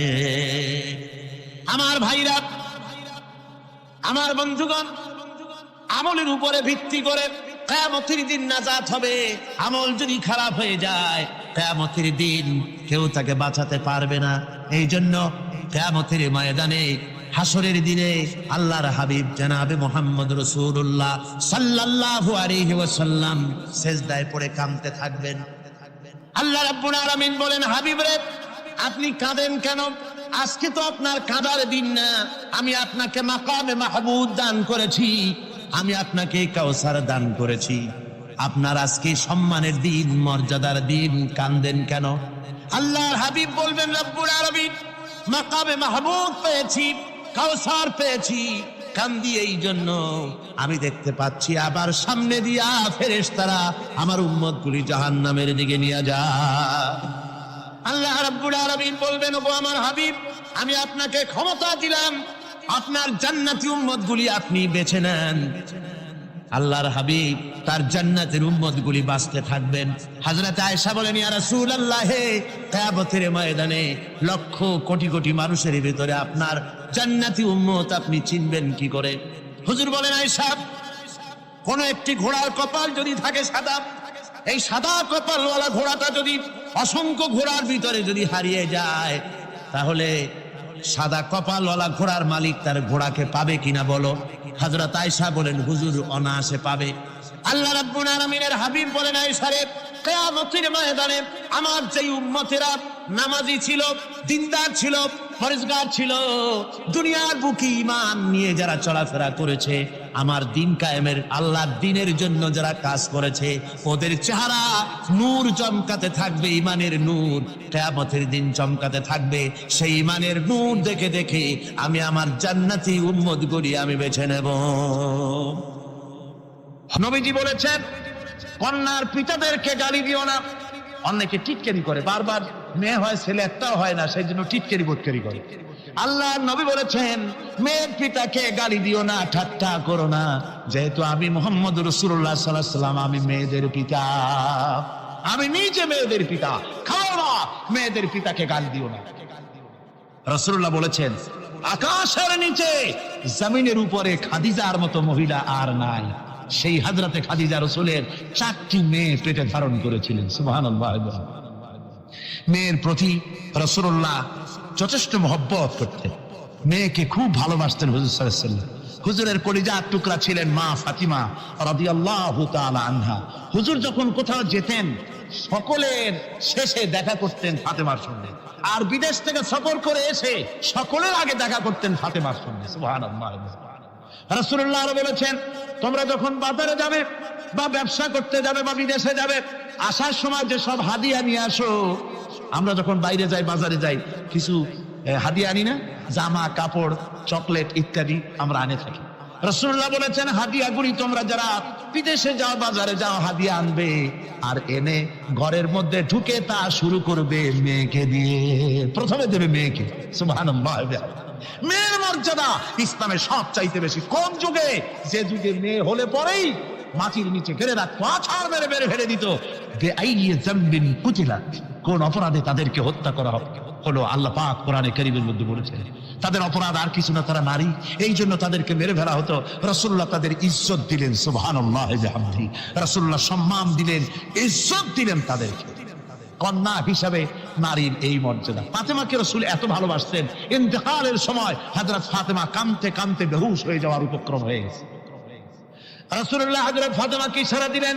আমার ভাইরা, আমার বন্ধুগণ, আমলের উপরে ভিত্তি করে কিয়ামতের দিন নাজাত হবে। আমল যদি খারাপ হয়ে যায়, কিয়ামতের দিন কেউ তাকে বাঁচাতে পারবে না। এই জন্য কিয়ামতের ময়দানে, হাসরের দিনে আল্লাহর হাবিব জনাবে মুহাম্মদ রাসূলুল্লাহ সাল্লাল্লাহু আলাইহি ওয়াসাল্লাম সিজদায় পড়ে কাঁদতে থাকবেন। আল্লাহ রাব্বুল আলামিন বলেন, হাবিব রে, আপনি কাঁদেন কেন? আজকে তো আপনার কাঁদার দিন না, আমি আপনাকে মাকামে মাহমুদ দান করেছি, আমি আপনাকে কাউসার দান করেছি, আপনার আজকে সম্মানের দিন, মর্যাদার দিন, কান্দেন কেন? আল্লাহর হাবিব বলবেন, রব্বুল আলামিন, মাকামে মাহমুদ পেয়েছি, কাউসার পেয়েছি, কান্দি এই জন্য আমি দেখতে পাচ্ছি আবার সামনে দিয়া ফেরেশতারা আমার উম্মতগুলি জাহান্নামের দিকে নিয়ে যায়। আল্লাহ রাব্বুল আলামিন বলবেন, ওগো আমার হাবিব, আমি আপনাকে ক্ষমতা দিলাম, আপনার জান্নাতি উম্মতগুলি আপনি বেছে নেন। আল্লাহর হাবিব তার জান্নাতের উম্মতগুলি বাঁচতে থাকবেন। হযরত আয়েশা বলেন, ইয়া রাসূলুল্লাহ, কিয়ামতের ময়দানে লক্ষ কোটি কোটি মানুষের ভিতরে আপনার জান্নাতি উম্মত আপনি চিনবেন কি করে? হুজুর বলেন, আয়েশা, কোন একটি ঘোড়ার কপাল যদি থাকে সাদা, এই সাদা কপালওয়ালা ঘোড়াটা যদি অসংখ্য ঘোড়ার ভিতরে যদি হারিয়ে যায়, তাহলে সাদা কপালওয়ালা ঘোড়ার মালিক তার ঘোড়াকে পাবে কিনা বলো? হযরত আয়েশা বলেন, হুজুর, অনায়াসে পাবে। আল্লাহ রাব্বুল আলামিনের হাবিব বলেন, আয়েশা রে, কিয়ামতের ময়দানে আমার যেই উম্মতেরা নামাজি ছিল, দিনদার ছিল, পরেজগার ছিল, দুনিয়ার বুকে ঈমান নিয়ে যারা চলাফেরা করেছে, আমার দিন কায়েমের, আল্লাহর দ্বীনের জন্য যারা কাজ করেছে, ওদের চেহারা নূর চমকাতে থাকবে, ঈমানের নূর কিয়ামতের দিন চমকাতে থাকবে। সেই ঈমানের নূর দেখে দেখে আমি আমার জান্নাতি উম্মতগুলি আমি বেছে নেব। নবীজি বলেছেন, কন্যার পিতাদেরকে গালি দিও না। অনেকে টিটকারি করে, বারবার মেয়ে হয়, ছেলে একটাও হয় না, সেই জন্য টিটকারি বোটকারি করে। আল্লাহ নবী বলেছেন, মেয়ের পিতাকে গালি দিও না, ঠাট্টা করো না, যেহেতু আমি মুহাম্মদ রাসূলুল্লাহ সাল্লাল্লাহু আলাইহি ওয়াসাল্লাম, আমি মেয়েদের পিতা, আমি নিজে মেয়েদের পিতা। খাও না, মেয়েদের পিতাকে গালি দিও না। রাসূলুল্লাহ বলেছেন, আকাশের নিচে জমিনের উপরে খাদিজার মতো মহিলা আর নাই। সেই হযরতে খাদিজা রাসূলের 4টি মেয়ে পেটে ধারণ করেছিলেন। সুবহানাল্লাহ। মেয়ের প্রতি রাসূলুল্লাহ যথেষ্ট মহব্বত করতেন, মেয়েকে খুব ভালোবাসতেন হুজুর সাল্লাল্লাহু আলাইহি ওয়াসাল্লাম। হুজুরের কলিজার টুকরা ছিলেন মা ফাতিমা রাদিয়াল্লাহু তাআলা আনহা। হুজুর যখন কোথাও যেতেন সকলের শেষে দেখা করতেন ফাতেমার সঙ্গে, আর বিদেশ থেকে সফর করে এসে সকলের আগে দেখা করতেন ফাতেমার সঙ্গে। সুবহানাল্লাহ। রাসূলুল্লাহ বলেছেন, তোমরা যখন বাজারে যাবে বা ব্যবসা করতে যাবে বা বিদেশে যাবে, আসার সময় যে সব হাদিয়া নিয়ে আসো। আমরা যখন বাইরে যাই, বাজারে যাই, কিছু হাদিয়া আনি না? জামা, কাপড়, চকলেট ইত্যাদি আমরা আনে থাকি। রাসূলুল্লাহ বলেছেন, হাদিয়াগুলি তোমরা যারা বিদেশে যাও, বাজারে যাও, হাদিয়া আনবে আর এনে ঘরের মধ্যে ঢুকে তা শুরু করবে মেয়েকে দিয়ে। প্রথমে দেবে মেয়েকে। সুবহানাল্লাহ। মেয়ের মর্যাদা ইসলামে সব চাইতে বেশি। কোন যুগে? যে যুগে মেয়ে হলে পরেই মাটির নিচে ঘেরে রাখতো, আছাড় মেরে মেরে ফেলে দিত। কোন অপরাধে তাদেরকে হত্যা করা হলো, আল্লাহ পাক কোরআনে কারীমের মধ্যে বলেছেন তাদের অপরাধ আর কিছু না, তারা নারী, এই জন্য তাদেরকে মেরে ফেলা হতো। রাসূলুল্লাহ তাদের ইজ্জত দিলেন। সুবহানাল্লাহ বিহামদি। রাসূলুল্লাহ সম্মান দিলেন, ইজ্জত দিলেন তাদেরকে। কন্যা হিসাবে নারীর এই মর্যাদা। ফাতেমাকে রাসূল এত ভালোবাসতেন, ইন্তেকালের সময় হযরত ফাতেমা কাঁদতে কাঁদতে বেহুশ হয়ে যাওয়ার উপক্রম হয়ে গেছে। রাসূলুল্লাহ হযরত ফাতেমাকে ইশারা দিলেন।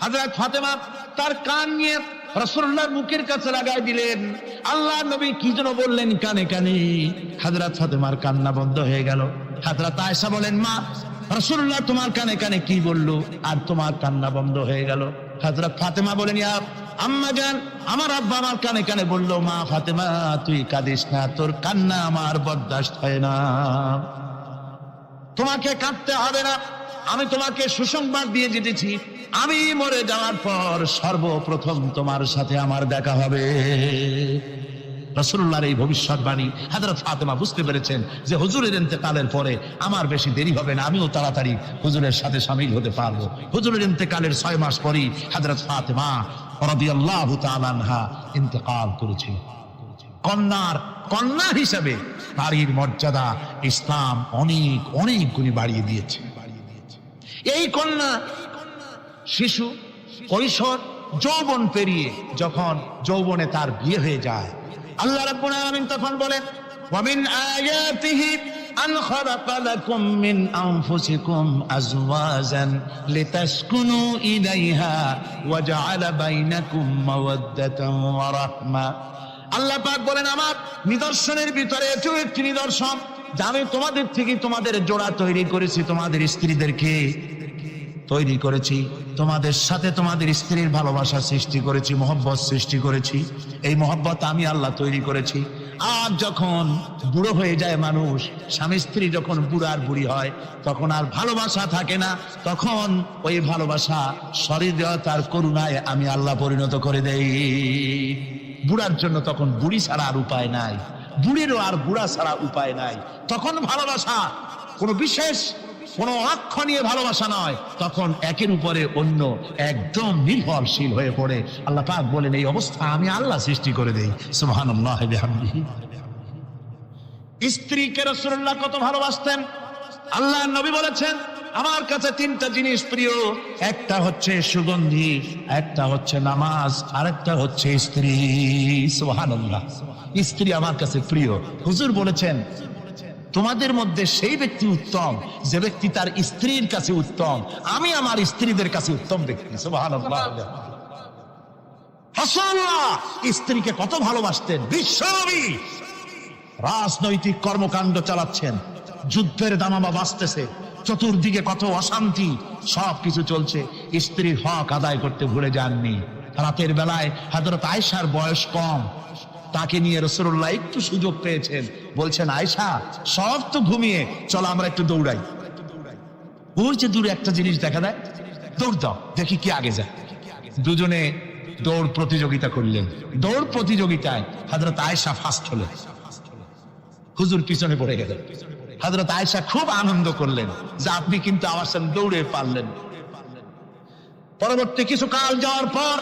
হযরত ফাতেমা তার কান নিয়ে রাসূলুল্লাহর মুখের কাছে লাগাই দিলেন। আল্লাহর নবী কি যেন বললেন কানে কানে, হযরত ফাতেমার কান্না বন্ধ হয়ে গেল। হযরত আয়েশা বলেন, মা, রাসূলুল্লাহ তোমার কানে কানে কি বললো আর তোমার কান্না বন্ধ হয়ে গেল? হযরত ফাতেমা বলেন, ইয়া আম্মা জান, আমার আব্বা আমার কানে কানে বললো, মা ফাতেমা তুই কাঁদিস না, তোর কান্না আমার বরদাস্ত হয় না, তোমাকে কাঁদতে হবে না। আমি তোমাকে সুসংবাদ দিয়ে যেতেছি, আমি মরে যাওয়ার পর সর্বপ্রথম তোমার সাথে আমার দেখা হবে। রাসূলুল্লাহর এই ভবিষ্যৎবাণী হযরত ফাতেমা বুঝতে পেরেছেন যে হুজুরের ইন্তেকালের পরে আমার বেশি দেরি হবে না, আমিও তাড়াতাড়ি হুজুরের সাথে শামিল হতে পারবো। হুজুরের ইন্তেকালের 6 মাস পরেই হযরত ফাতেমা রাদিয়াল্লাহু তাআলা আনহা ইন্তেকাল করেছেন। কন্যা হিসেবে নারীর মর্যাদা ইসলাম অনেক অনেক গুণে বাড়িয়ে দিয়েছে। এই কন্যা শিশু, কৈশোর, যৌবন পেরিয়ে যখন যৌবনে তার বিয়ে হয়ে যায়, আল্লাহ রাব্বুল আলামিন তখন বলেন, ওয়া মিন আয়াতিহি আন খালাকা লাকুম মিন আনফুসিকুম আজওয়াজান লিতাসকুনু ইলাইহা ওয়া জাআলা বাইনাকুম মাওয়াদ্দাতান ওয়া রাহমা। আল্লাহ পাক বলেন, আমার নিদর্শনের ভিতরে এটাও একটি নিদর্শন যে আমি তোমাদের থেকে তোমাদের জোড়া তৈরি করেছি, তোমাদের স্ত্রীদেরকে তৈরি করেছি, তোমাদের সাথে তোমাদের স্ত্রীর ভালোবাসা সৃষ্টি করেছি, মহব্বত সৃষ্টি করেছি। এই মহব্বত আমি আল্লাহ তৈরি করেছি। আর যখন বুড়ো হয়ে যায় মানুষ, স্বামী স্ত্রী যখন বুড়ার বুড়ি হয়, তখন আর ভালোবাসা থাকে না, তখন ওই ভালোবাসা সহৃদয়তার করুণায় আমি আল্লাহ পরিণত করে দেই। বুড়ার জন্য তখন বুড়ি ছাড়া আর উপায় নাই, বুড়িরও আর বুড়া ছাড়া উপায় নাই। তখন ভালোবাসা কোনো বিশেষ কোনো অক্ষ নিয়ে ভালোবাসা নয়, তখন একের উপরে অন্য একদম নির্ভরশীল হয়ে পড়ে। আল্লাহ পাক বলেন, এই অবস্থা আমি আল্লাহ সৃষ্টি করে দেই। সুবহানাল্লাহ বিহামদিহি। স্ত্রীকে রাসূলুল্লাহ কত ভালোবাসতেন। আল্লাহ নবী বলেছেন, আমার কাছে 3টা জিনিস প্রিয়, একটা হচ্ছে সুগন্ধি, একটা হচ্ছে নামাজ, আরেকটা হচ্ছে স্ত্রী। সুবহানাল্লাহ। স্ত্রী আমার কাছে প্রিয়। হুজুর বলেছেন, তোমাদের মধ্যে সেই ব্যক্তি উত্তম যে ব্যক্তি তার স্ত্রীর কাছে উত্তম। আমি আমার স্ত্রীদের কাছে উত্তম ব্যক্তি। সুবহানাল্লাহ। রাসূলুল্লাহ স্ত্রীকে কত ভালোবাসতেন। বিশ্বনবী রাজনৈতিক কর্মকাণ্ড চালাচ্ছেন, যুদ্ধের দামামা বাজতেছে, চতুর্দিকে কত অশান্তি, সবকিছু চলছে, স্ত্রীর হক আদায় করতে ভুলে যাননি। রাতের বেলায় হযরত আয়েশার বয়স কম, তাকে নিয়ে রাসূলুল্লাহ একটু সুযোগ পেয়েছেন, বলছেন, আয়েশা সব তো ঘুমিয়ে, চলো আমরা একটু দৌড়াই। ওই যে দূরে একটা জিনিস দেখা যায়, দৌড় দাও, দেখি কি আগে যায়। দুজনে দৌড় প্রতিযোগিতা করলেন। দৌড় প্রতিযোগিতায় হযরত আয়েশা ফার্স্ট হলেন, হুজুর পিছনে পড়ে গেলেন। হযরত আয়েশা খুব আনন্দ করলেন যে আপনি কিন্তু আমার সঙ্গে দৌড়ে পারলেন। পরবর্তী কিছু কাল যাওয়ার পর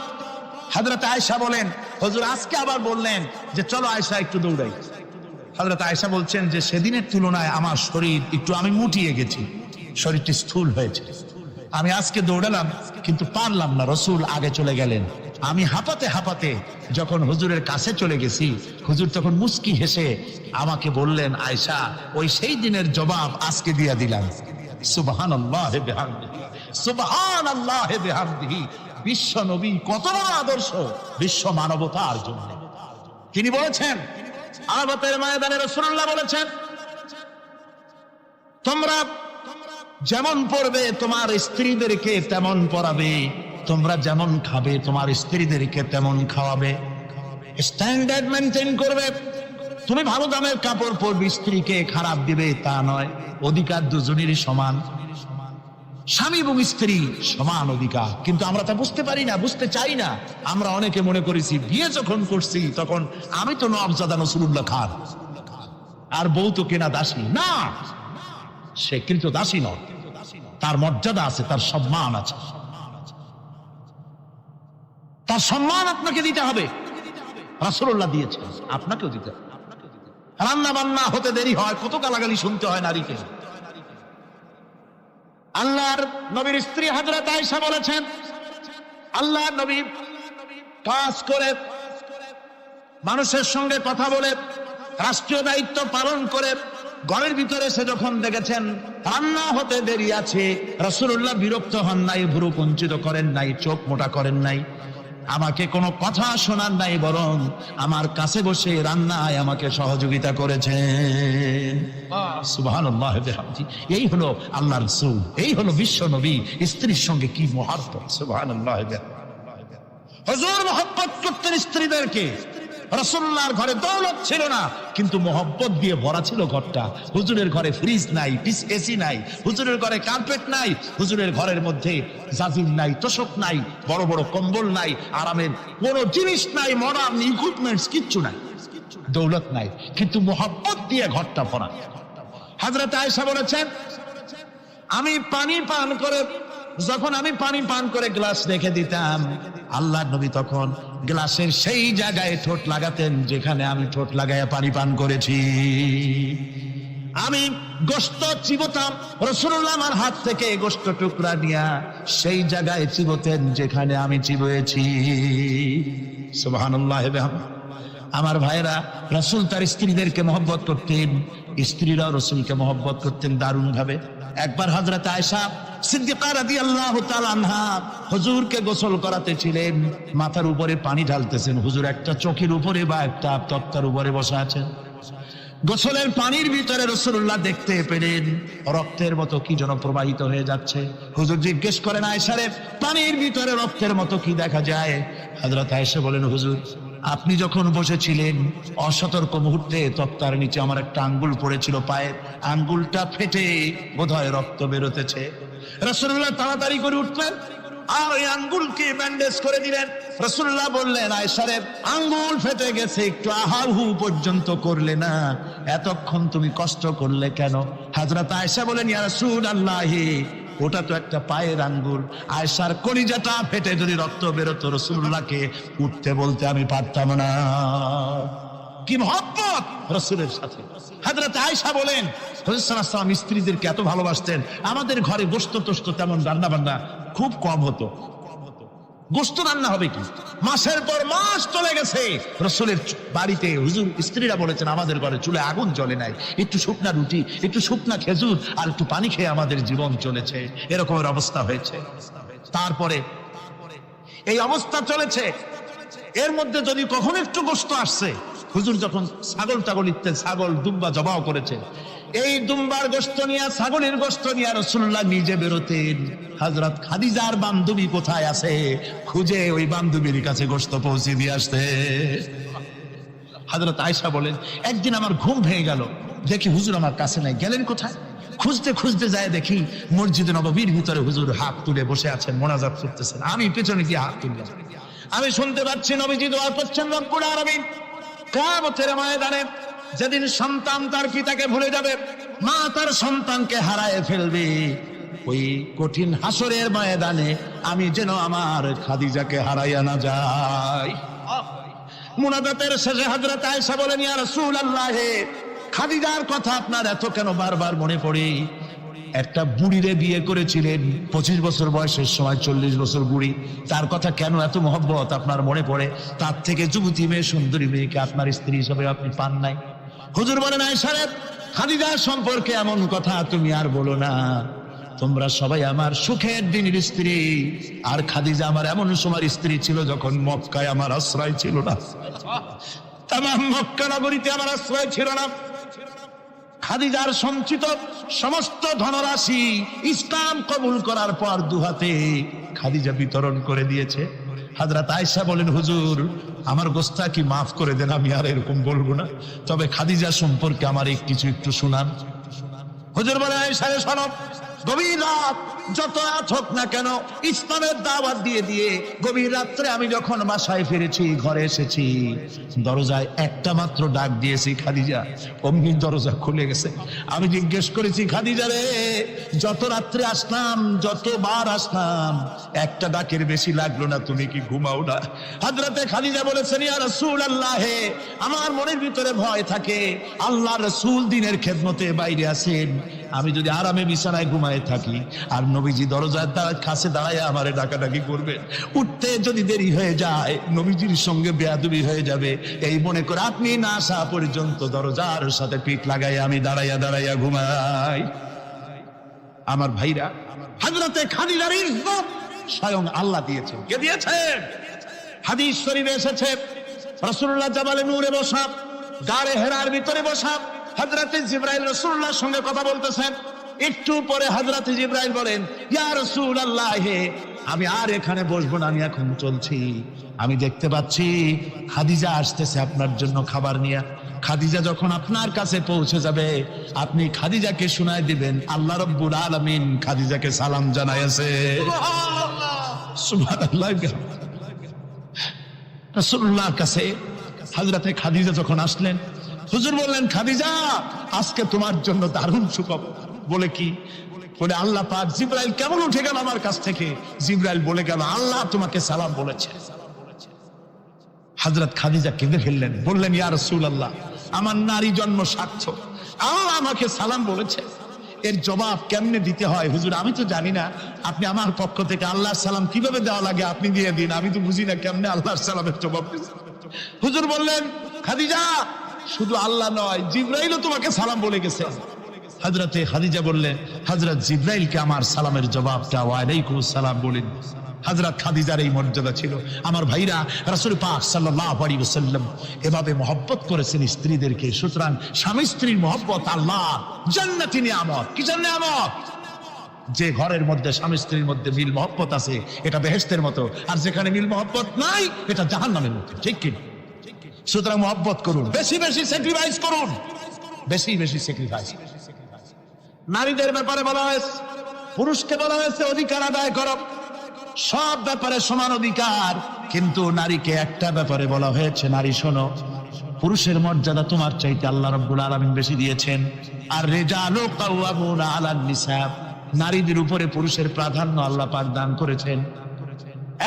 হযরত আয়েশা বলেন, হুজুর আজকে আবার বললেন যে চলো আয়েশা একটু দৌড়াই। হযরত আয়েশা বলছেন যে সেদিনের তুলনায় আমার শরীর একটু আমি মুটিয়ে গেছি, শরীরটি স্থূল হয়েছে। আমি আজকে দৌড়ালাম কিন্তু পারলাম না, রাসূল আগে চলে গেলেন। আমি হাঁপাতে হাঁপাতে যখন হুজুরের কাছে চলে গেছি, হুজুর তখন মুস্কি হেসে আমাকে বললেন, আয়েশা, ওই সেই দিনের জবাব আজকে দিয়া দিলাম। সুবহানাল্লাহ বিহামদিহি, সুবহানাল্লাহ বিহামদিহি। বিশ্ব নবী কত বড় আদর্শ বিশ্ব মানবতার জন্য। তিনি বলেছেন, আরাফাতের ময়দানে রাসূলুল্লাহ বলেছেন, তোমরা যেমন পড়বে তোমার স্ত্রীদেরকে তেমন পড়াবে, তোমরা যেমন খাবে তোমার স্ত্রীদেরকে তেমন খাওয়াবে, স্ট্যান্ডার্ড মেনটেন করবে। তুমি ভালো দামের কাপড় পরবে, স্ত্রীকে খারাপ দিবে তা নয়। অধিকার দুজনেরই সমান, স্বামী এবং স্ত্রী সমান অধিকার। কিন্তু আমরা তা বুঝতে পারি না, বুঝতে চাই না। আমরা অনেকে মনে করেছি বিয়ে যখন করছি তখন আমি তো নওয়াবজাদা নসরুল্লাহ খান আর বউ তো কেনা দাসী। না, সে কিন্তু দাসী নয়, তার মর্যাদা আছে, তার সম্মান আছে, তার সম্মান আপনাকে দিতে হবে। রাসূলুল্লাহ দিয়েছেন, আপনাকেও দিতে হবে। রান্না বান্না হতে দেরি হয়, কত গালাগালি শুনতে হয় নারীকে। আল্লাহর নবীর স্ত্রী হযরত আয়েশা বলেছেন, আল্লাহর নবী কাজ করে, মানুষের সঙ্গে কথা বলে, রাষ্ট্রীয় দায়িত্ব পালন করে ঘরের ভিতরে সে যখন দেখেছেন রান্না হতে দেরি আছে, রাসূলুল্লাহ বিরক্ত হন নাই, ভুরু কুঞ্চিত করেন নাই, চোখ মোটা করেন নাই, আমাকে কোনো কথা শোনান নাই, বরং আমার কাছে বসে রান্নায় আমাকে সহযোগিতা করেছেন। সুবহানাল্লাহ বিহামদিহি। এই হলো আল্লাহর রাসূল, এই হলো বিশ্ব নবী। স্ত্রীর সঙ্গে কি মহব্বত! সুবহানাল্লাহ বিহামদিহি। হুজুর মহব্বত করতেন স্ত্রীদেরকে। রাসূলুল্লাহর ঘরে দৌলত ছিল না, কিন্তু মহব্বত দিয়ে ভরা ছিল ঘরটা। হুজুরের ঘরে ফ্রিজ নাই, এসি নাই, হুজুরের ঘরে কার্পেট নাই, হুজুরের ঘরের মধ্যে জাজির নাই, তোশক নাই, বড় বড় কম্বল নাই, আরামের কোনো জিনিস নাই, মডার্ন ইকুইপমেন্টস কিচ্ছু নাই, দৌলত নাই, কিন্তু মহব্বত দিয়ে ঘরটা ভরা। হযরত আয়েশা বলেছেন, আমি পানি পান করে, যখন আমি পানি পান করে গ্লাস রেখে দিতাম, আল্লাহর নবী তখন গ্লাসের সেই জায়গায় ঠোঁট লাগাতেন যেখানে আমি ঠোঁট লাগাইয়া পানি পান করেছি। আমি গোশত চিবোতাম, রাসূলুল্লাহ আমার হাত থেকে গোশত টুকরা নিয়া সেই জায়গায় চিবোতেন যেখানে আমি চিবয়েছি। সুবহানাল্লাহ বিহামদিহি। আমার ভাইরা, রাসূল তার স্ত্রীদেরকে মহব্বত করতেন, স্ত্রীরাও রাসূলকে মহব্বত করতেন দারুণ ভাবে। একবার হযরত আয়েশা সিদ্দিকা রাদিয়াল্লাহু তাআলা আনহা হুজুরকে গোসল করাতেছিলেন, মাথার উপরে পানি ঢালতেছেন, হুজুর একটা চৌকির উপরে বা একটা তক্তার উপরে বসে আছেন। গোসলের পানির ভিতরে রাসূলুল্লাহ দেখতে পেলেন রক্তের মতো কি যেন প্রবাহিত হয়ে যাচ্ছে। হুজুর জিজ্ঞেস করেন, আয়েশা রে, পানির ভিতরে রক্তের মতো কি দেখা যায়? হযরত আয়েশা বলেন, হুজুর আপনি যখন বসেছিলেন অসতর্ক মুহূর্তে তক্তার নিচে আমার একটা আঙ্গুল পড়েছিল, পায়ের আঙ্গুলটা ফেটে বোধহয় রক্ত বেরোতেছে। রাসূলুল্লাহ তাড়াতাড়ি করে উঠলেন আর ওই আঙ্গুলকে ব্যান্ডেজ করে দিলেন। রাসূলুল্লাহ বললেন, আয়েশা রে, আঙ্গুল ফেটে গেছে, একটু আহাহু পর্যন্ত করলে না, এতক্ষণ তুমি কষ্ট করলে কেন? হযরত আয়েশা বলেন, ইয়া রাসূলুল্লাহ, ওটা তো একটা পায়ের আঙ্গুল। আয়েশার কলিজাটা ফেটে যদি রক্ত বেরোতো, রাসূলুল্লাহকে উঠতে বলতে আমি পারতাম না। কি মহব্বত রাসূলের সাথে। হযরত আয়েশা বলেন, হুজুর সাল্লাল্লাহু আলাইহি ওয়াসাল্লাম স্ত্রীদেরকে এত ভালোবাসতেন, আমাদের ঘরে গোশত টোস্ত তেমন রান্না বান্না খুব কম হতো। গোশত রান্না হবে কি, মাসের পর মাস চলে গেছে রাসূলের বাড়িতে, হুজুর স্ত্রীরা বলেছেন আমাদের ঘরে চুলে আগুন জ্বলে নাই, একটু শুকনা রুটি, একটু শুকনা খেজুর আর একটু পানি খেয়ে আমাদের জীবন চলেছে, এরকমের অবস্থা হয়েছে। তারপরে এই অবস্থা চলেছে, এর মধ্যে যদি কখনো একটু গোশত আসছে, হুজুর যখন ছাগল টাগল ইত্যাদি ছাগল দুম্বা জবাও করেছে, এই দুম্বার গোশত নিয়ে, ছাগলের গোশত নিয়ে রাসূলুল্লাহ নিজে বেরোতেন। হযরত খাদিজার বান্ধবী কোথায় আছে খুঁজে ওই বান্ধবীর কাছে গোশত পৌঁছে দিয়ে আসতে। হযরত আয়েশা বলেন, একদিন আমার ঘুম ভেঙে গেল, দেখি হুজুর আমার কাছে নাই, গেলেন কোথায়? খুঁজতে খুঁজতে যায় দেখি মসজিদে নববীর ভিতরে হুজুর হাত তুলে বসে আছেন, মোনাজাত করতেছেন। আমি পেছনে গিয়ে হাত তুললাম, আমি শুনতে পাচ্ছি নবীজি দোয়া করছেন, রব্বুল আলামিন কিয়ামতের ময়দানে যেদিন সন্তান তার পিতাকে ভুলে যাবে, মা তার সন্তানকে হারায় ফেলবে, ওই কঠিন হাসরের ময়দানে আমি যেন আমার খাদিজাকে হারাইয়া না যাই। মুনাজাতের শেষে হযরত আয়েশা বলেন, ইয়া রাসূলুল্লাহ, খাদিজার কথা আপনার এত কেন বারবার মনে পড়ে? একটা বুড়িরে বিয়ে করেছিলেন 25 বছর বয়সের সময়, 40 বছর বুড়ি, তার কথা কেন এত মহব্বত আপনার মনে পড়ে? তার থেকে যুবতী মেয়ে, সুন্দরী মেয়েকে আপনার স্ত্রী হিসেবে আপনি পান নাই? হুজুর বলেন, আয়েশা রে, খাদিজা সম্পর্কে এমন কথা তুমি আর বলো না। তোমরা সবাই আমার সুখের দিনের স্ত্রী, আর খাদিজা আমার এমন সময় স্ত্রী ছিল যখন মক্কায় আমার আশ্রয় ছিল না, তামাম মক্কা নগরীতে আমার আশ্রয় ছিল না। খাদিজার সঞ্চিত সমস্ত ধনরাশি ইসলাম কবুল করার পর দুহাতে খাদিজা বিতরণ করে দিয়েছে। হযরত আয়েশা বলেন, হুজুর আমার গোস্তাকি মাফ করে দেন, আমি আর এরকম বলবো না, তবে খাদিজা সম্পর্কে আমার কিছু একটু শোনান। হুজুর বলে, আয়েশা রে শোনো, গভীর রাত যত রাত হোক না কেন, ইসলামের দাওয়াত দিয়ে দিয়ে গভীর রাত্রে আমি যখন বাসায় ফিরেছি, ঘরে এসেছি, দরজায় একটা মাত্র ডাক দিয়েছি, খাদিজা, অমনি দরজা খুলে গেছে। আমি জিজ্ঞেস করেছি, খাদিজা রে, যত রাত্রে আসলাম, যতবার আসলাম, একটা ডাকের বেশি লাগলো না, তুমি কি ঘুমাও না? হযরতে খাদিজা বলেছেন, ইয়া রাসূলুল্লাহ, আমার মনের ভিতরে ভয় থাকে, আল্লাহর রাসূল দিনের খেদমতে বাইরে আছেন, আমি যদি আরামে বিছানায় ঘুমায় থাকি আর নবীজি দরজার কাছে দাঁড়ায় আমারে ডাকাডাকি করবে, উঠতে যদি দেরি হয়ে যায় নবীজির সঙ্গে বেয়াদবি হয়ে যাবে, এই মনে করে আপনি না আসা পর্যন্ত দরজার সাথে পিঠ লাগাই আমি দাঁড়াইয়া দাঁড়াইয়া ঘুমাই। আমার ভাইরা, হযরতে খাদিজার ইজ্জত স্বয়ং আল্লাহ দিয়েছেন। কে দিয়েছেন? হাদিস শরীফে এসেছে, রাসূলুল্লাহ জাবালে নূরে বসা, গারে হেরার ভিতরে বসা, হযরতে জিবরাইল রাসূলুল্লাহর সঙ্গে কথা বলতেছেন। একটু পরে হযরতে জিবরাইল বলেন, ইয়া রাসূলুল্লাহ, আমি আর এখানে বসবো না, আমি এখন চলছি। আমি দেখতে পাচ্ছি খাদিজা আসতেছে আপনার জন্য খাবার নিয়ে। খাদিজা যখন আপনার কাছে পৌঁছে যাবে, আপনি খাদিজাকে শুনায় দিবেন, আল্লাহ রাব্বুল আলামিন খাদিজাকে সালাম জানাইছে। সুবহানাল্লাহ। রাসূলুল্লাহর কাছে হযরতে খাদিজা যখন আসলেন, হুজুর বললেন, খাদিজা, আজকে তোমার জন্য দারুণ সুখবর। বলে কি? বলে, আল্লাহ পাক জিবরাইল কেমন উঠে গেল আমার কাছ থেকে, জিবরাইল বলে গেল, আল্লাহ তোমাকে সালাম বলেছে। হযরত খাদিজা কেঁদে ফেললেন, বললেন, ইয়া রাসূলুল্লাহ, আমার নারী জন্ম সার্থক, আল্লাহ আমাকে সালাম বলেছে, এর জবাব কেমনে দিতে হয় হুজুর? আমি তো জানি না, আপনি আমার পক্ষ থেকে আল্লাহর সালাম কিভাবে দেওয়া লাগে আপনি দিয়ে দিন, আমি তো বুঝি না কেমনে আল্লাহর সালামের জবাব দিতে। হুজুর বললেন, খাদিজা, শুধু আল্লাহ নয়, জিবরাইলও তোমাকে সালাম বলে গেছে। হযরতে খাদিজা বললেন, হযরত জিবরাইলকে আমার সালামের জবাবটা ওয়া আলাইকুমুস সালাম বলেন। হযরত খাদিজার এই মর্যাদা ছিল। আমার ভাইরা, রাসূল পাক সাল্লাল্লাহু আলাইহি ওয়াসাল্লাম এভাবে মহব্বত করেছেন স্ত্রীদেরকে। সুতরাং স্বামী স্ত্রীর মহব্বত আল্লাহ জান্নাতি নিয়ামত। কিসের নিয়ামত? যে ঘরের মধ্যে স্বামী স্ত্রীর মধ্যে মিল মহব্বত আছে, এটা বেহেশতের মতো, আর যেখানে মিল মহব্বত নাই, এটা জাহান্নামের মতো। ঠিক কি? সুতরাং মহব্বত করুন, বেশি বেশি স্যাক্রিফাইস করুন, বেশি বেশি স্যাক্রিফাইস। নারীদের ব্যাপারে বলা হয়েছে, পুরুষকে বলা হয়েছে অধিকার আদায় করো, সব ব্যাপারে সমান অধিকার, কিন্তু নারীকে একটা ব্যাপারে বলা হয়েছে, নারী শোনো, পুরুষের মর্যাদা তোমার চাইতে আল্লাহ রাব্বুল আলামিন বেশি দিয়েছেন। আর রিজালু কাওয়ামুনা আলান নিসা, নারীদের উপরে পুরুষের প্রাধান্য আল্লাহ পাক দান করেছেন।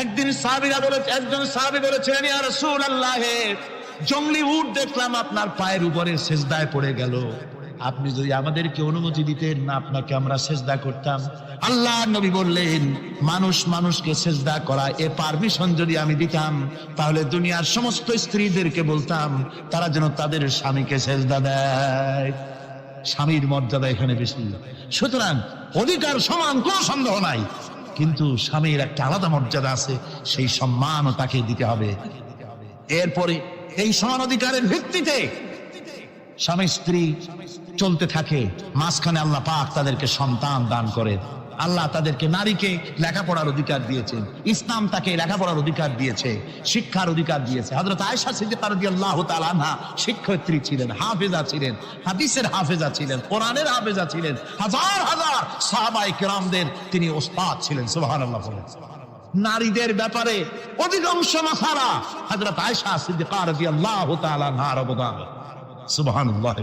একদিন সাহাবীরা বলেছে, একজন সাহাবী বলেছিলেন, ইয়া রাসূলুল্লাহ, জংলি উট দেখলাম আপনার পায়ের উপরে সেজদায় পড়ে গেল, আপনি যদি আমাদেরকে অনুমতি দিতেন না, আপনাকে আমরা সেজদা করতাম। আল্লাহ নবী বললেন, মানুষ মানুষকে সেজদা করা, এ পারমিশন যদি আমি দিতাম, তাহলে দুনিয়ার সমস্ত স্ত্রীদেরকে বলতাম তারা যেন তাদের স্বামীকে সেজদা দেয়। স্বামীর মর্যাদা এখানে বেশি। সুতরাং অধিকার সমান, কোনো সন্দেহ নাই, কিন্তু স্বামীর একটা আলাদা মর্যাদা আছে, সেই সম্মানও তাকে দিতে হবে। এরপরে এই সমান অধিকারের ভিত্তিতে স্বামী স্ত্রী চলতে থাকে, মাঝখানে আল্লাহ পাক তাদেরকে সন্তান দান করে। আল্লাহ তাদেরকে, নারীকে লেখাপড়ার অধিকার দিয়েছেন, ইসলাম তাকে লেখাপড়ার অধিকার দিয়েছে, শিক্ষার অধিকার দিয়েছে। হযরত আয়েশা সিদ্দিকা রাদিয়াল্লাহু তাআলা আনহা শিক্ষয়িত্রী ছিলেন, হাফেজা ছিলেন, হাদিসের হাফেজা ছিলেন, কোরআনের হাফেজা ছিলেন, হাজার হাজার সাহাবায়ে কেরামদের তিনি ওস্তাদ ছিলেন। সুবহানাল্লাহ বলেন। নারীদের ব্যাপারে অধিকাংশ মাসালা হযরত আয়েশা সিদ্দিকা রাদিয়াল্লাহু তাআলা আনহার অবদান। সুবহানাল্লাহ।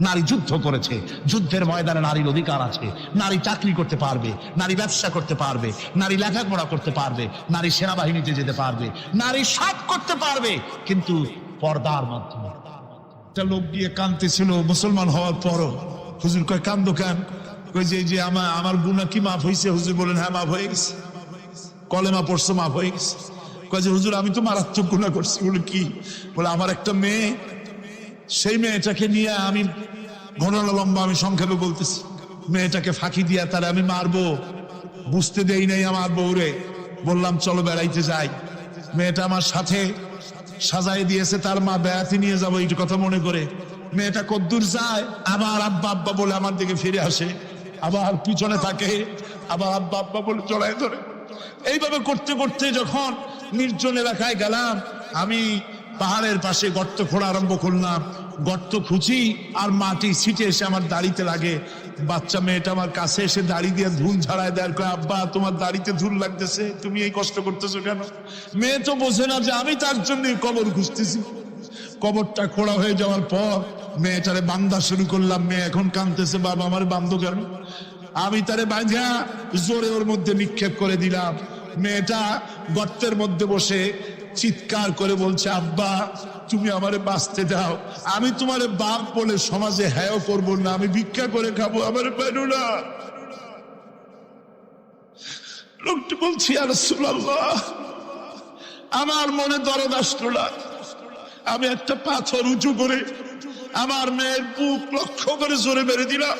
নারী যুদ্ধ করেছে, যুদ্ধের ময়দানে নারীর অধিকার আছে। নারী চাকরি করতে পারবে, নারী ব্যবসা করতে পারবে, নারী লেখাপড়া করতে পারবে, নারী সেনাবাহিনীতে যেতে পারবে, নারী সব করতে পারবে, কিন্তু পর্দার মাধ্যমে। একটা লোক গিয়ে কাঁদতেছিল মুসলমান হওয়ার পরও। হুজুর কয় কান্দো কেন? কই যে এই যে আমার গুনাহ কি মাফ হয়েছে? হুজুর বলেন হ্যাঁ মাফ হয়ে গেছে। কলেমা পড়ছো মাফ হয়ে গেছে। কয় যে হুজুর আমি তো মারাত্মক গুনাহ করছি। বলে কি? বলে আমার একটা মেয়ে, সেই মেয়েটাকে নিয়ে আমি, ঘটনা লম্বা আমি সংক্ষেপে বলতেছি, মেয়েটাকে ফাঁকি দিয়া তারা আমি মারবো, বুঝতে দেই নাই আমার বউরে। বললাম চলো বেড়াইতে যাই। মেয়েটা আমার সাথে সাজাই দিয়েছে, তার মা বেড়াতে নিয়ে যাবো এই কথা মনে করে। মেয়েটা কদ্দূর যায়, আবার আব্বা আব্বা বলে আমার দিকে ফিরে আসে, আবার পিছনে থাকে, আবার আব্বা আব্বা বলে জড়ায় ধরে। এইভাবে করতে করতে যখন নির্জন এলাকায় গেলাম, আমি পাহাড়ের পাশে গর্ত খোঁড়া আরম্ভ করলাম। গর্ত খুঁজি আর মাটি ছিটে এসে আমার দাড়িতে লাগে। বাচ্চা মেয়েটা আমার কাছে এসে দাড়ি দিয়ে ধুল ঝাড়ায় দেয়, কয় আব্বা তোমার দাড়িতে ধুল লাগতেছে, তুমি এই কষ্ট করতেছো কেন? মেয়ে তো বোঝে না যে আমি তার জন্যই কবর খুঁজতেছি। কবরটা খোঁড়া হয়ে যাওয়ার পর মেয়েটারে বান্ধা শুরু করলাম। মেয়ে এখন কাঁদতেছে, বাবা আমার বান্ধো কেন? আমি তারে বাঁধা জোরে ওর মধ্যে নিক্ষেপ করে দিলাম। মেয়েটা গর্তের মধ্যে বসে চিৎকার করে বলছে, আব্বা তুমি আমারে বাঁচতে দাও, আমি তোমারে বাপ বলে সমাজে হ্যাঁ করবো না, আমি ভিক্ষা করে খাবো, আমারে পেরো না। লোকটি বলছি ইয়া রাসূলুল্লাহ, আমার মনে দরদ আসলো না। আমি একটা পাথর উঁচু করে আমার মেয়ের বুক লক্ষ্য করে জোরে মেরে দিলাম।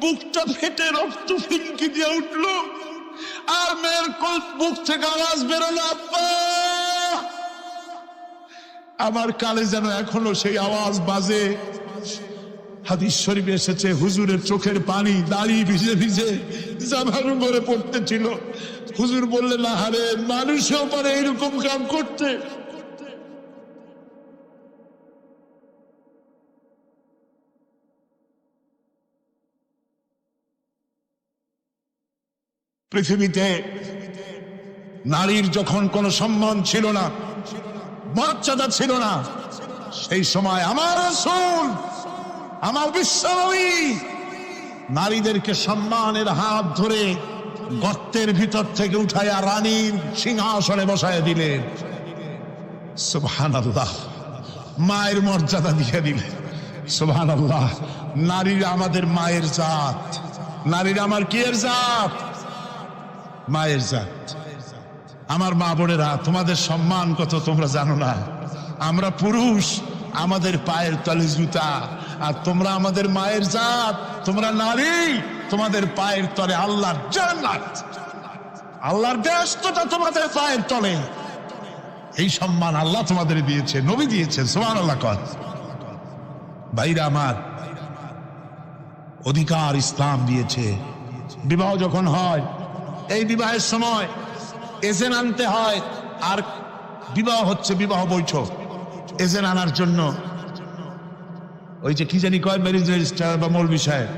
বুকটা ফেটে রক্ত ফিনকি দিয়ে উঠলো, আর মেয়ের বুক থেকে আওয়াজ বেরোলো, আব্বা। আমার কালে যেন এখনো সেই আওয়াজ বাজে। হাদিস শরীফে এসেছে, হুজুরের চোখের পানি দাড়ি ভিজে ভিজে জামার উপরে পড়তেছিল। হুজুর বললেন, আহারে মানুষও পারে এরকম কাম করতে। পৃথিবীতে নারীর যখন কোনো সম্মান ছিল না, মর্যাদা ছিল না, সেই সময় আমার রাসূল, আমার বিশ্বনবী নারীদেরকে সম্মানের হাত ধরে গর্তের ভিতর থেকে উঠাইয়া রানীর সিংহাসনে বসায় দিলেন। সুবহানাল্লাহ, মায়ের মর্যাদা দিয়ে দিলেন। সুবহানাল্লাহ, নারীরা আমাদের মায়ের জাত। নারীরা আমার কি এর জাত? মায়ের জাত। আমার মা বোনেরা, তোমাদের সম্মান কত তোমরা জানো না। আমরা পুরুষ, আমাদের পায়ের তলে জুতা, আর তোমরা আমাদের মায়ের জাত। তোমরা নারী, তোমাদের পায়ের তলে আল্লাহর জান্নাত, আল্লাহর ব্যস্ততা তোমাদের পায়ের তলে। এই সম্মান আল্লাহ তোমাদের দিয়েছে, নবী দিয়েছেন। সুবহানাল্লাহ। কর ভাইরা আমার, অধিকার ইসলাম দিয়েছে। বিবাহ যখন হয়, এই বিবাহের সময় এজেন্ট আনতে হয়। আর বিবাহ হচ্ছে বিবাহ বৈঠক। এজেন্ট আনার জন্য ওই যে কি জানি কয়, ম্যারেজ রেজিস্ট্রার বা মৌলবি সাহেব,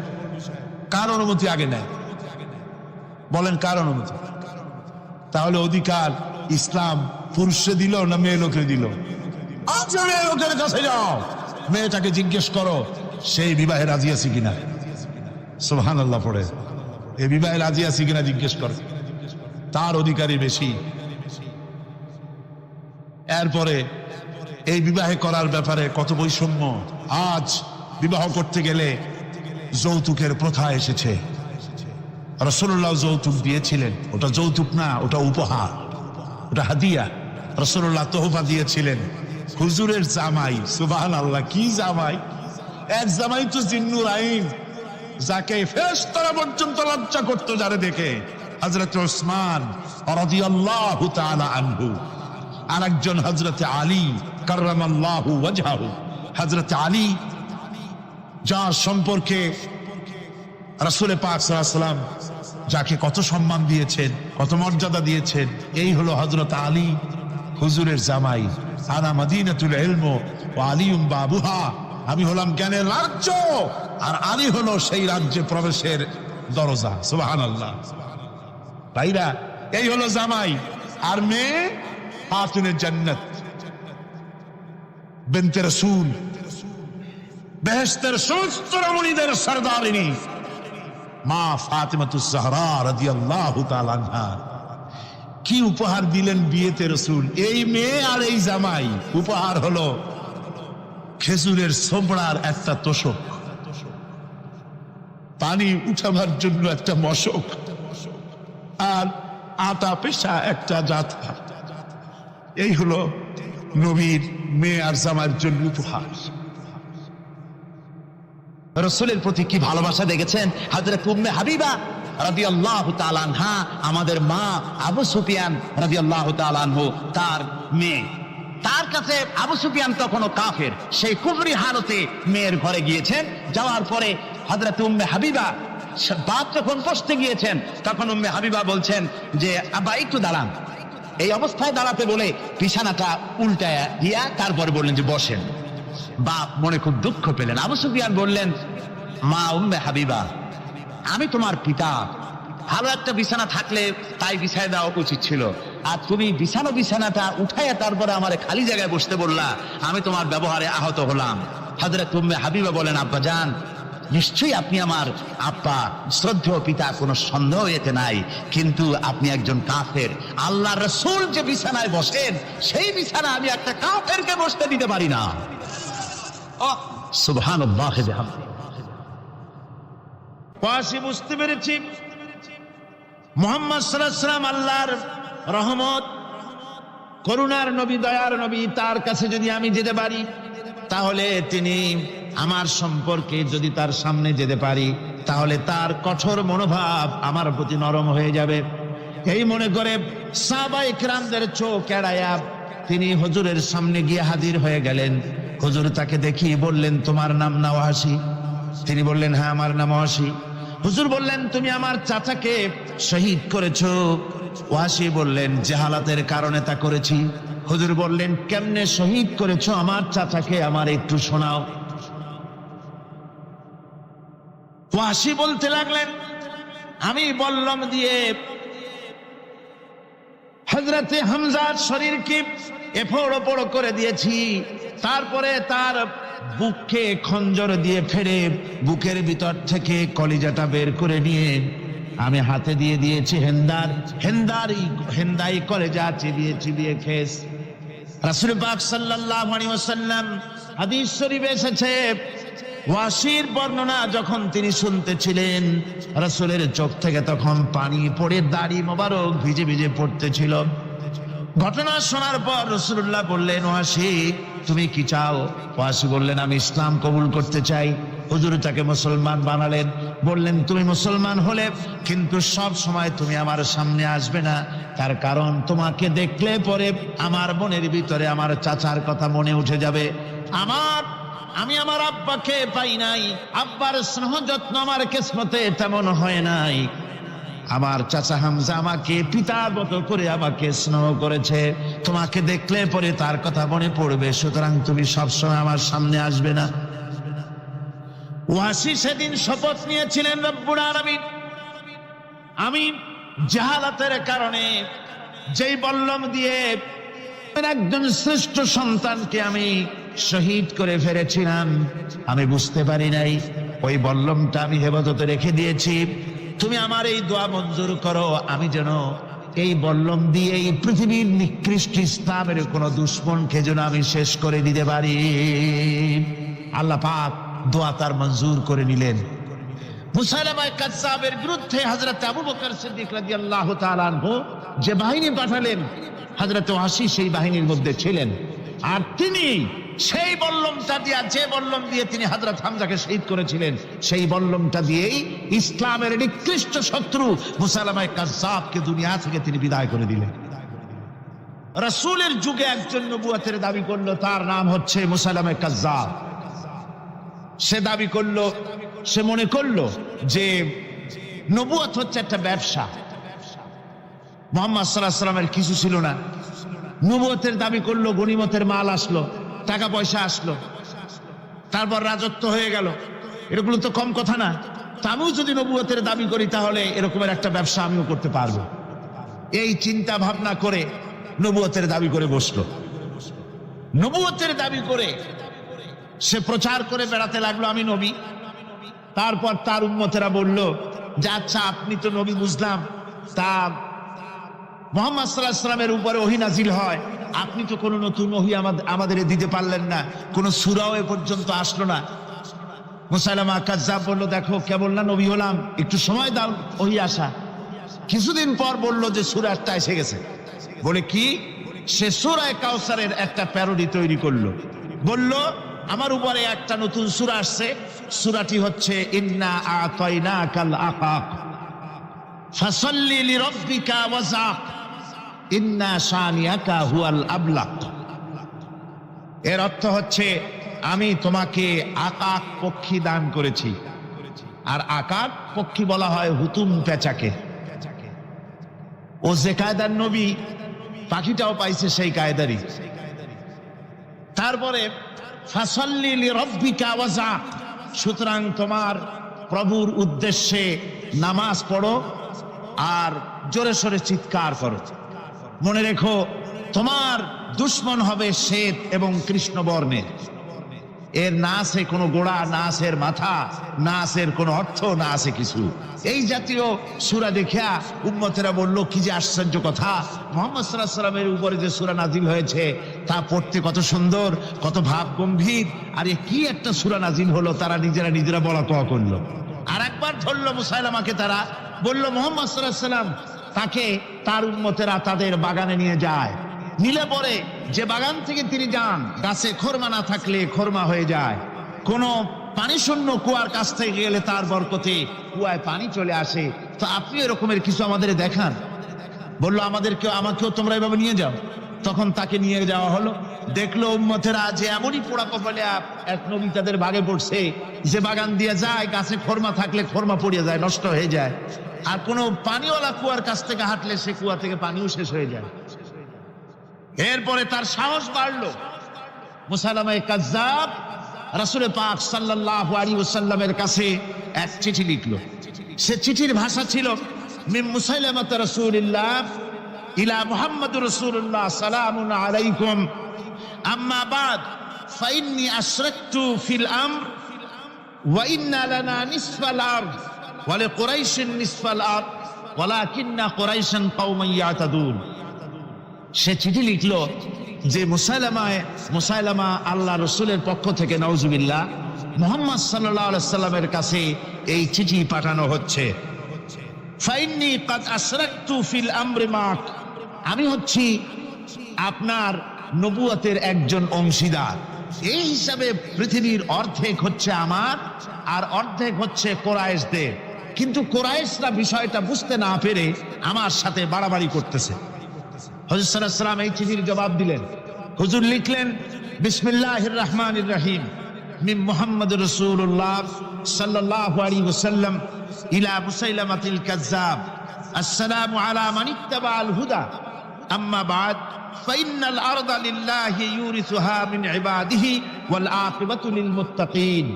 কার অনুমতি আগে নেয়? বলেন কার অনুমতি? তাহলে অধিকার ইসলাম পুরুষে দিল না মেয়ে লোকে দিল? আচ্ছা, মেয়ে লোকের কাছে যাও, মেয়েটাকে জিজ্ঞেস করো সেই বিবাহে রাজি আছে কিনা। সুবহানাল্লাহ পড়ে, এই বিবাহে রাজি আছে কিনা জিজ্ঞেস করো, তার অধিকারই বেশি। এরপরে এই বিবাহে করার ব্যাপারে কত বৈষম্য। আজ বিবাহ করতে গেলে যৌতুকের প্রথা এসেছে। রাসূলুল্লাহ যৌতুক দিয়েছিলেন, ওটা যৌতুক না, ওটা উপহার, ওটা হাদিয়া। রাসূলুল্লাহ তোহফা দিয়েছিলেন হুজুরের জামাই। সুবহানাল্লাহ, কি জামাই! এক জামাই তো জিন্নুর আইন, যাকে ফেরেশতারা পর্যন্ত লজ্জা করতো যারে দেখে, হযরত উসমান রাদিয়াল্লাহু তাআলা আনহু। আর একজন হযরত আলী কাররামাল্লাহু ওয়াজহাহু। হযরত আলী, যার সম্পর্কে রাসূল পাক সাল্লাল্লাহু আলাইহি ওয়াসাল্লাম যাকে কত সম্মান দিয়েছেন, কত মর্যাদা দিয়েছেন, এই হলো হযরত আলী, হুজুরের জামাই। আনা মাদিনাতুল ইলম ওয়া আলিয়ুম বাবুহা। আমি হলাম জ্ঞানের রাজ্য, আর আলী হলো সেই রাজ্যে প্রবেশের দরজা। সুবহানাল্লাহ। ভাইরা, এই হলো জামাই। আর মেয়ে খাতুনে জান্নাত, বিনতে রাসূল, বেহেশতের সমস্ত রমণীদের সরদারিনী মা ফাতিমাতুজ জাহরা রাদিয়াল্লাহু তাআলা আনহা। কি উপহার দিলেন বিয়েতে রাসূল! এই মেয়ে আর এই জামাই। উপহার হলো খেজুরের ছোবড়ার একটা তোষক, পানি উঠাবার জন্য একটা মশক, আর আটা পেশা একটা জাথা। এই হলো নবীর মেয়ে আর জামার জন্য উপহার। রসুলের প্রতি কি ভালোবাসা দেখেছেন হযরত উম্মে হাবিবা রাদিয়াল্লাহু তাআলা আনহা, আমাদের মা আবু সুফিয়ান রাদিয়াল্লাহু তাআলা আনহু তার মেয়ে। তার কাছে আবু সুফিয়ান তখনও কাফের, সেই কুফরি হালতে মেয়ের ঘরে গিয়েছেন। যাওয়ার পরে হযরত উম্মে হাবিবা বাপ যখন বসতে গিয়েছেন, তখন উম্মে হাবিবা বলছেন যে আব্বা একটু দাঁড়ান। এই অবস্থায় দাঁড়াতে বলে বিছানাটা উল্টায়া দিয়া তারপরে বললেন যে বসেন। বাপ মনে খুব দুঃখ পেলেন। আবু সুফিয়ান বললেন, মা উম্মে হাবিবা, আমি তোমার পিতা, ভালো একটা বিছানা থাকলে তাই বিছায় দেওয়া উচিত ছিল, আর তুমি বিছানাটা উঠাইয়া তারপরে আমার খালি জায়গায় বসতে বললা, আমি তোমার ব্যবহারে আহত হলাম। হযরত উম্মে হাবিবা বলেন, আব্বা জান, নিশ্চয়ই আপনি আমার আব্বা, শ্রদ্ধেয় পিতা, কোনো সন্দেহ এতে নাই, কিন্তু আপনি একজন কাফের। আল্লাহর রাসূল যে বিছানায় বসেন, সেই বিছানা আমি একটা কাফেরকে বসতে দিতে পারি না। সুবহানাল্লাহ। ওয়াসি বুঝতে পেরেছি মুহাম্মদ সাল্লাল্লাহু আলাইহি ওয়াসাল্লাম আল্লাহর রহমত, করুণার নবী, দয়ার নবী। তার কাছে যদি আমি যেতে পারি, তাহলে তিনি আমার সম্পর্কে, যদি তার সামনে যেতে পারি, তাহলে তার কঠোর মনোভাব আমার প্রতি নরম হয়ে যাবে। এই মনে করে সাহাবায়ে কেরামদের চোখ এড়ায়া তিনি হুজুরের সামনে গিয়ে হাজির হয়ে গেলেন। হুজুর তাকে দেখিয়ে বললেন, তোমার নাম না ওয়াসি? তিনি বললেন, হ্যাঁ, আমার নাম ওয়াসি। হুজুর বললেন, তুমি আমার চাচাকে শহীদ করেছো? ওয়াসি বললেন, জাহালাতের কারণে তা করেছি। হুজুর বললেন, কেমনে শহীদ করেছো আমার চাচাকে, আমার একটু শোনাও। ওয়াসি বলতে লাগলেন, আমি বল্লম দিয়ে হযরতে হামজার শরীরকে এফোড় ওপড় করে দিয়েছি, তারপরে তার বুককে খঞ্জর দিয়ে ফেড়ে বুকের ভিতর থেকে কলিজাটা বের করে নিয়ে আমি হাতে দিয়ে দিয়েছি হেন্দাই কলেজা চিবিয়ে চিবিয়ে খেস। রাসূল পাক সাল্লাল্লাহু আলাইহি ওয়াসাল্লাম, হাদিস শরীফে এসেছে, ওয়াসির বর্ণনা যখন তিনি শুনতেছিলেন, রাসূলের চোখ থেকে তখন পানি পড়ে দাড়ি মোবারক ভিজে ভিজে পড়তেছিল। ঘটনা শোনার পর রাসূলুল্লাহ বললেন, ওয়াসি, তুমি কি চাও? ওয়াসি বললেন, আমি ইসলাম কবুল করতে চাই। হুজুর তাকে মুসলমান বানালেন। বললেন, তুমি মুসলমান হলে কিন্তু সব সময় তুমি আমার সামনে আসবে না, তার কারণ তোমাকে দেখলে পরে আমার মনের ভিতরে আমার চাচার কথা মনে উঠে যাবে। আমি আমার আব্বাকে পাই নাই, আব্বার স্নেহ যত্ন আমার কিসমতে তেমন হয় নাই। আমার চাচা হামজা আমাকে পিতার মতো করে আমাকে স্নেহ করেছে, তোমাকে দেখলে পরে তার কথা মনে পড়বে, সুতরাং তুমি সবসময় আমার সামনে আসবে না। ওয়াসি সেদিন শপথ নিয়েছিলেন, রব্বুল আলামিন, আমি জাহালাতের কারণে যেই বল্লম দিয়ে একজন শ্রেষ্ঠ সন্তানকে আমি শহীদ করে ফেলেছিলাম, আমি বুঝতে পারি নাই, ওই বল্লমটা আমি হেফাজতে রেখে দিয়েছি। তুমি আমার এই দোয়া মঞ্জুর করো, আমি যেন এই বল্লম দিয়ে এই পৃথিবীর নিকৃষ্ট ইসলামের কোন দুশ্মনকে যেন আমি শেষ করে দিতে পারি। আল্লাহ পাক দোয়া তার মঞ্জুর করে নিলেন। মুসাইলামা কাযযাবের বিরুদ্ধে হযরত আবু বকর সিদ্দিক রাদিয়াল্লাহু তাআলা আনহু যে বাহিনী পাঠালেন, হযরত ওয়াসি সেই বাহিনীর মধ্যে ছিলেন। আর তিনি সেই বল্লমটা দিয়ে, যে বল্লম দিয়ে তিনি হযরত হামজাকে শহীদ করেছিলেন, সেই বল্লমটা দিয়েই ইসলামের নিকৃষ্ট শত্রু মুসাইলামা কাযযাবকে দুনিয়া থেকে তিনি বিদায় করে দিলেন। রাসূলের যুগে একজন নবুয়তের দাবি করলো, তার নাম হচ্ছে মুসাইলামা কাযযাব। সে দাবি করলো, সে মনে করলো যে নবুয়ত হচ্ছে একটা ব্যবসা। মুহাম্মদ সাল্লাল্লাহু আলাইহি ওয়াসাল্লামের কিছু ছিল না, নবুয়তের দাবি করলো, গনিমতের মাল আসলো, টাকা পয়সা আসলো, তারপর রাজত্ব হয়ে গেল, এগুলো তো কম কথা না। তা আমিও যদি নবুয়তের দাবি করি, তাহলে এরকমের একটা ব্যবসা আমিও করতে পারবো। এই চিন্তা ভাবনা করে নবুয়তের দাবি করে বসলো। নবুয়তের দাবি করে সে প্রচার করে বেড়াতে লাগলো, আমি নবী। তারপর তার উম্মতেরা বলল যে, আচ্ছা আপনি তো নবী বুঝলাম, তা মুহাম্মদ সাল্লাল্লাহু আলাইহি ওয়াসাল্লামের উপরে ওহী নাজিল হয়, আপনি তো কোনো নতুন ওহী আমাদের দিতে পারলেন না, কোনো সূরাও এ পর্যন্ত আসলো না। মুসাইলামা কাজ্জাব বলল, দেখো কেবল না নবী হলাম, একটু সময় দাও ওহী আসা। কিছুদিন পর বলল যে সূরা একটা এসে গেছে। বলে কি? সে সূরা কাউসারের একটা প্যারোডি তৈরি করলো, বলল আমার উপরে একটা নতুন সূরা আসছে, সূরাটি হচ্ছে ইন্না আতাইনাকাল আকাক ফাসাল্লি লিরাব্বিকা ওয়াজাক ইন্না শানিয়াকা হুয়াল আবলাক। এর অর্থ হচ্ছে আমি তোমাকে আকাক পক্ষী দান করেছি। আর আকাক পক্ষী বলা হয় হুতুম পেঁচাকে। ও যে কায়দার নবী, পাখিটাও পাইছে সেই কায়দারই। তারপরে ফাসাল্লি লিরাব্বিকা ওয়াজাক, সুতরাং তোমার প্রভুর উদ্দেশ্যে নামাজ পড়ো আর জোরে সোরে চিৎকার করো। মনে রেখো তোমার দুশ্মন হবে শ্বেত এবং কৃষ্ণ বর্ণের। এর না আছে কোনো গোড়া, না আছে এর মাথা, না আছে এর কোনো অর্থ, না আছে কিছু। এই জাতীয় সূরা দেখিয়া উম্মতেরা বলল, কি যে আশ্চর্য কথা, মুহাম্মদ সাল্লাল্লাহু আলাইহি ওয়াসাল্লামের উপরে যে সূরা নাজিল হয়েছে তা পড়তে কত সুন্দর, কত ভাব গম্ভীর। আর কি একটা সূরা নাজিল হলো, তারা নিজেরা বলা কওয়া করলো। আর একবার ধরলো মুসাইলামাকে, তারা বলল মুহাম্মদ সাল্লাল্লাহু আলাইহি ওয়াসাল্লাম তাকে তার উম্মতেরা তাদের বাগানে নিয়ে যায়। নিলে পরে যে বাগান থেকে তিনি যান, গাছে খরমা না থাকলে খরমা হয়ে যায়। কোনো পানি শূন্য কুয়ার কাছ থেকে গেলে তার বরকতে কুয়ায় পানি চলে আসে। তো আপনি এরকমের কিছু আমাদের দেখান। বললো আমাকেও তোমরা এভাবে নিয়ে যাও। তখন তাকে নিয়ে যাওয়া হলো। দেখলো উম্মতেরা যে এমনই পোড়া কপালে এক নবী তাদের ভাগে পড়ছে, যে বাগান দিয়ে যায়, গাছে খরমা থাকলে খরমা পড়িয়ে যায়, নষ্ট হয়ে যায়। আর কোনো পানিওয়ালা কুয়ার কাছ থেকে হাঁটলে সে কুয়া থেকে পানিও শেষ হয়ে যায়। এরপরে তার সাহস বাড়লো। মুসাইলামা কাজ্জাব রাসূল পাক সাল্লাল্লাহু আলাইহি ওয়াসাল্লামের কাছে এক চিঠি লিখলো। সে চিঠির ভাষা ছিল মিন মুসাইলামাত রাসূলিল্লাহ ইলা মুহাম্মাদুর রাসূলুল্লাহ সালামুন আলাইকুম আম্মা বাদ ফাইন্নী আশরাকতু ফিল আমর ওয়া ইন্না লানা নিসফাল আরদ ওয়া লিকুরাইশিন নিসফাল আরদ ওয়ালাকিন্না কুরাইশান কওমান ইয়াতাদুন। সে চিঠি লিখলো যে মুসাইলামা আল্লাহ রসুলের পক্ষ থেকে নাউজুবিল্লাহ মুহাম্মদ সাল্লাল্লাহু আলাইহি সাল্লামের কাছে এই চিঠি পাঠানো হচ্ছে। ফাইন্নী কাদ আশরাকতু ফিল আমরি মাক, আমি হচ্ছি আপনার নবুয়তের একজন অংশীদার। এই হিসাবে পৃথিবীর অর্ধেক হচ্ছে আমার আর অর্ধেক হচ্ছে কোরাইশদের। কিন্তু কোরাইশরা বিষয়টা বুঝতে না পেরে আমার সাথে বাড়াবাড়ি করতেছে। হুজুর সাল্লাল্লাহু আলাইহি ওয়াসাল্লাম এই চিঠির জবাব দিলেন। হুজুর লিখলেন, বিসমিল্লাহির রহমানির রহিম মিন মুহাম্মাদুর রাসূলুল্লাহ সাল্লাল্লাহু আলাইহি ওয়াসাল্লাম ইলা মুসাইলামাতিল কাজ্জাব আসসালামু আলা মান ইত্তাবাআল হুদা আম্মা বাদ ফাইন্নাল আরদা লিল্লাহি ইউরিসুহা মিন ইবাদিহি ওয়াল আকিবাতু লিল মুত্তাকিন।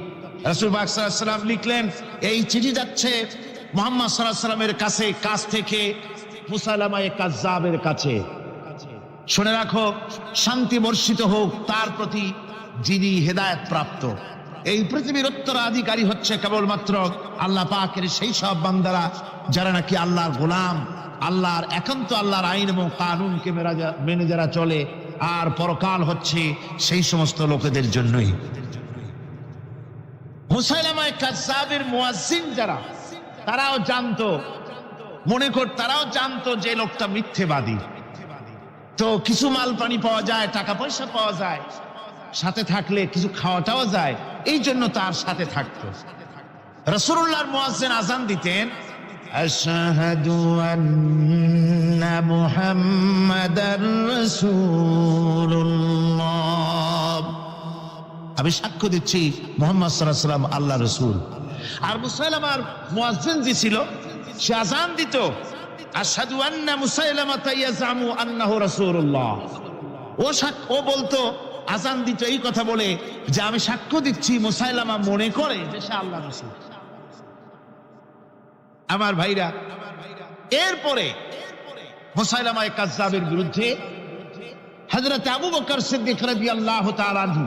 রাসূল পাক সাল্লাল্লাহু আলাইহি ওয়াসাল্লাম লিখলেন, এই চিঠি যাচ্ছে মুহাম্মদ সাল্লাল্লাহু আলাইহি ওয়াসাল্লামের কাছ থেকে মুসাইলামা কাজ্জাবের কাছে। শুনে রাখো, শান্তি বর্ষিত হোক তার প্রতি যিনি হেদায়েত প্রাপ্ত। এই পৃথিবীর উত্তরাধিকারী হচ্ছে কেবলমাত্র আল্লাহ পাকের সেই সব বান্দারা যারা নাকি আল্লাহর গোলাম, আল্লাহর একান্ত আল্লাহর আইন এবং কানুনকে মেনে যারা চলে। আর পরকাল হচ্ছে সেই সমস্ত লোকেদের জন্যই। মুসাইলামা কাজ্জাবের মুয়াজ্জিন যারা, তারাও জানতো, তারাও জানতো যে লোকটা মিথ্যেবাদী। তো কিছু মাল পানি পাওয়া যায়, টাকা পয়সা পাওয়া যায়, সাথে থাকলে কিছু খাওয়াটাও যায়, এই জন্য তার সাথে থাকতো। রাসূলুল্লাহর মুয়াজ্জিন আযান দিতেন, আশহাদু আন্না মুহাম্মাদার রাসূলুল্লাহ, আমি সাক্ষ্য দিচ্ছি মুহাম্মদ সাল্লাল্লাহু আলাইহি ওয়াসাল্লাম আল্লাহ রাসূল। আর মুসাইলামার মুয়াজ্জিন যে ছিল, সে আযান দিত, আশহাদু আন্না মুসাইলামাতা ইয়াজামু আন্নাহু রাসূলুল্লাহ। ও বলতো, আযান দিত এই কথা বলে যে আমি সাক্ষ্য দিচ্ছি মুসাইলামা মনে করে যে সে আল্লাহ রাসূল। আমার ভাইরা, এরপরে মুসাইলামা কাজ্জাবের বিরুদ্ধে হযরত আবু বকর সিদ্দিক রাদিয়াল্লাহু তাআলা আনহু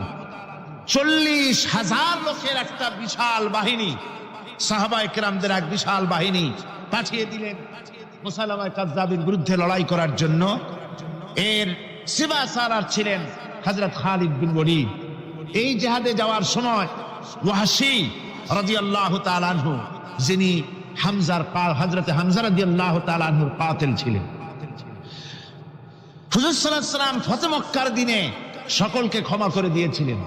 40,000 লোকের একটা বিশাল বাহিনী, সাহাবায়ে কেরামদের এক বিশাল বাহিনী পাঠিয়ে দিলেন মুসাইলামা কাযযাবের বিরুদ্ধে লড়াই করার জন্য এর সিপাহসালার ছিলেন হযরত খালিদ বিন ওয়ালিদ। এই জিহাদে যাওয়ার সময় ওয়াহশী রাদিয়াল্লাহু তাআলা আনহু, যিনি হযরত হামজা রাদিয়াল্লাহু তাআলা আনহুর কাতিল ছিলেন, হুজুর সাল্লাল্লাহু আলাইহি ওয়াসাল্লাম ফতহ মক্কার দিনে সকলকে ক্ষমা করে দিয়েছিলেন,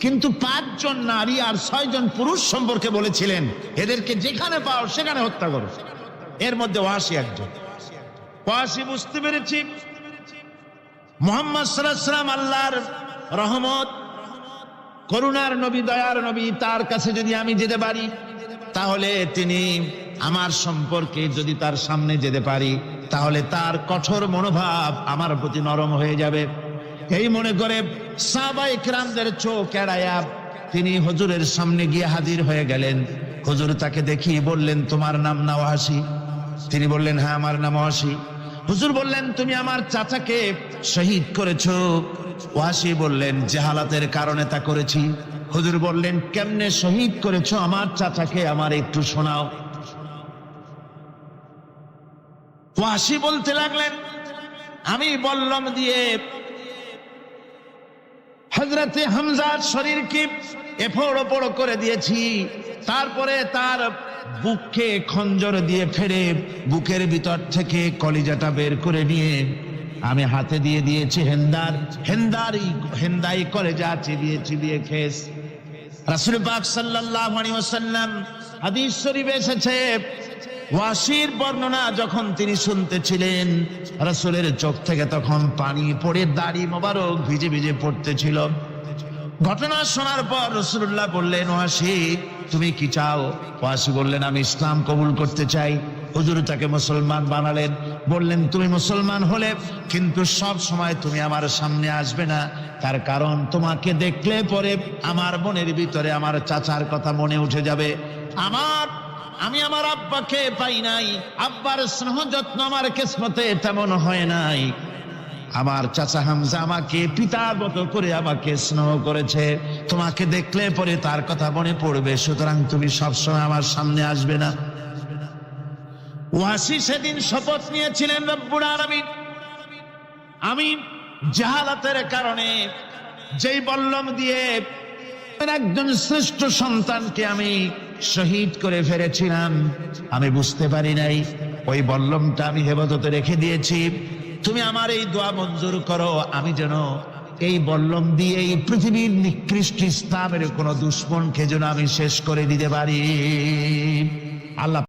কিন্তু 5 জন নারী আর 6 জন পুরুষ সম্পর্কে বলেছিলেন এদেরকে যেখানে পাও সেখানে হত্যা করো। এর মধ্যে ওয়াহশী একজন। ওয়াহশী বুঝতে পেরেছি মুহাম্মদ সাল্লাল্লাহু আলাইহি ওয়াসাল্লাম আল্লাহর রহমত, করুণার নবী, দয়ার নবী, তার কাছে যদি আমি যেতে পারি তাহলে তিনি আমার সম্পর্কে, যদি তার সামনে যেতে পারি তাহলে তার কঠোর মনোভাব আমার প্রতি নরম হয়ে যাবে। এই মনে করে সাহাবায়ে কেরামদের চোখ এড়ায়া তিনি হুজুরের সামনে গিয়ে হাজির হয়ে গেলেন। হুজুর তাকে দেখিয়ে বললেন, তোমার নাম না ওয়াহশী? তিনি বললেন, হ্যাঁ আমার নাম ওয়াহশী। হুজুর বললেন, তুমি আমার চাচাকে শহীদ করেছো? ওয়াহশী বললেন, জাহালাতের কারণে তা করেছি। হুজুর বললেন, কেমনে শহীদ করেছো আমার চাচাকে, আমার একটু শোনাও। ওয়াহশী বলতে লাগলেন, আমি বল্লম দিয়ে হযরতে হামজার শরীরকে এফোড় ওপড় করে দিয়েছি, তারপরে তার বুককে খঞ্জর দিয়ে ফেরে বুকের ভিতর থেকে কলিজাটা বের করে নিয়ে আমি হাতে দিয়ে দিয়েছি হেন্দাই কলেজা চিবিয়ে চিবিয়ে খেস। রাসূল পাক সাল্লাল্লাহু আলাইহি ওয়াসাল্লাম, হাদিস শরীফে এসেছে, ওয়াহশীর বর্ণনা যখন তিনি শুনতেছিলেন রাসূলের চোখ থেকে তখন পানি পড়ে দাড়ি মোবারক ভিজে ভিজে পড়তেছিল। ঘটনা শোনার পর রাসূলুল্লাহ বললেন, ওয়াহশী তুমি কি চাও? ওয়াহশী বললেন, আমি ইসলাম কবুল করতে চাই। হুজুর তাকে মুসলমান বানালেন। বললেন, তুমি মুসলমান হলে কিন্তু সব সময় তুমি আমার সামনে আসবে না, তার কারণ তোমাকে দেখলে পরে আমার মনের ভিতরে আমার চাচার কথা মনে উঠে যাবে। আমি আমার আব্বাকে পাই নাই, আব্বার স্নেহ যত্ন আমার কিসমতে তেমন হয় নাই। আমার চাচা হামজা আমাকে পিতার মতো করে আমাকে স্নেহ করেছে, তোমাকে দেখলে পরে তার কথা মনে পড়বে, সুতরাং তুমি সবসময় আমার সামনে আসবে না। ওয়াহশী সেদিন শপথ নিয়েছিলেন, রব্বুল আলামিন, আমি জাহালাতের কারণে যেই বল্লম দিয়ে একজন শ্রেষ্ঠ সন্তানকে আমি শহীদ করে ফেলেছিলাম, আমি বুঝতে পারি নাই, ওই বল্লমটা আমি হেফাজতে রেখে দিয়েছি। তুমি আমার এই দোয়া মঞ্জুর করো, আমি যেন এই বল্লম দিয়ে এই পৃথিবীর নিকৃষ্ট ইসলামের কোন দুশমনকে যেন আমি শেষ করে দিতে পারি। আল্লাহ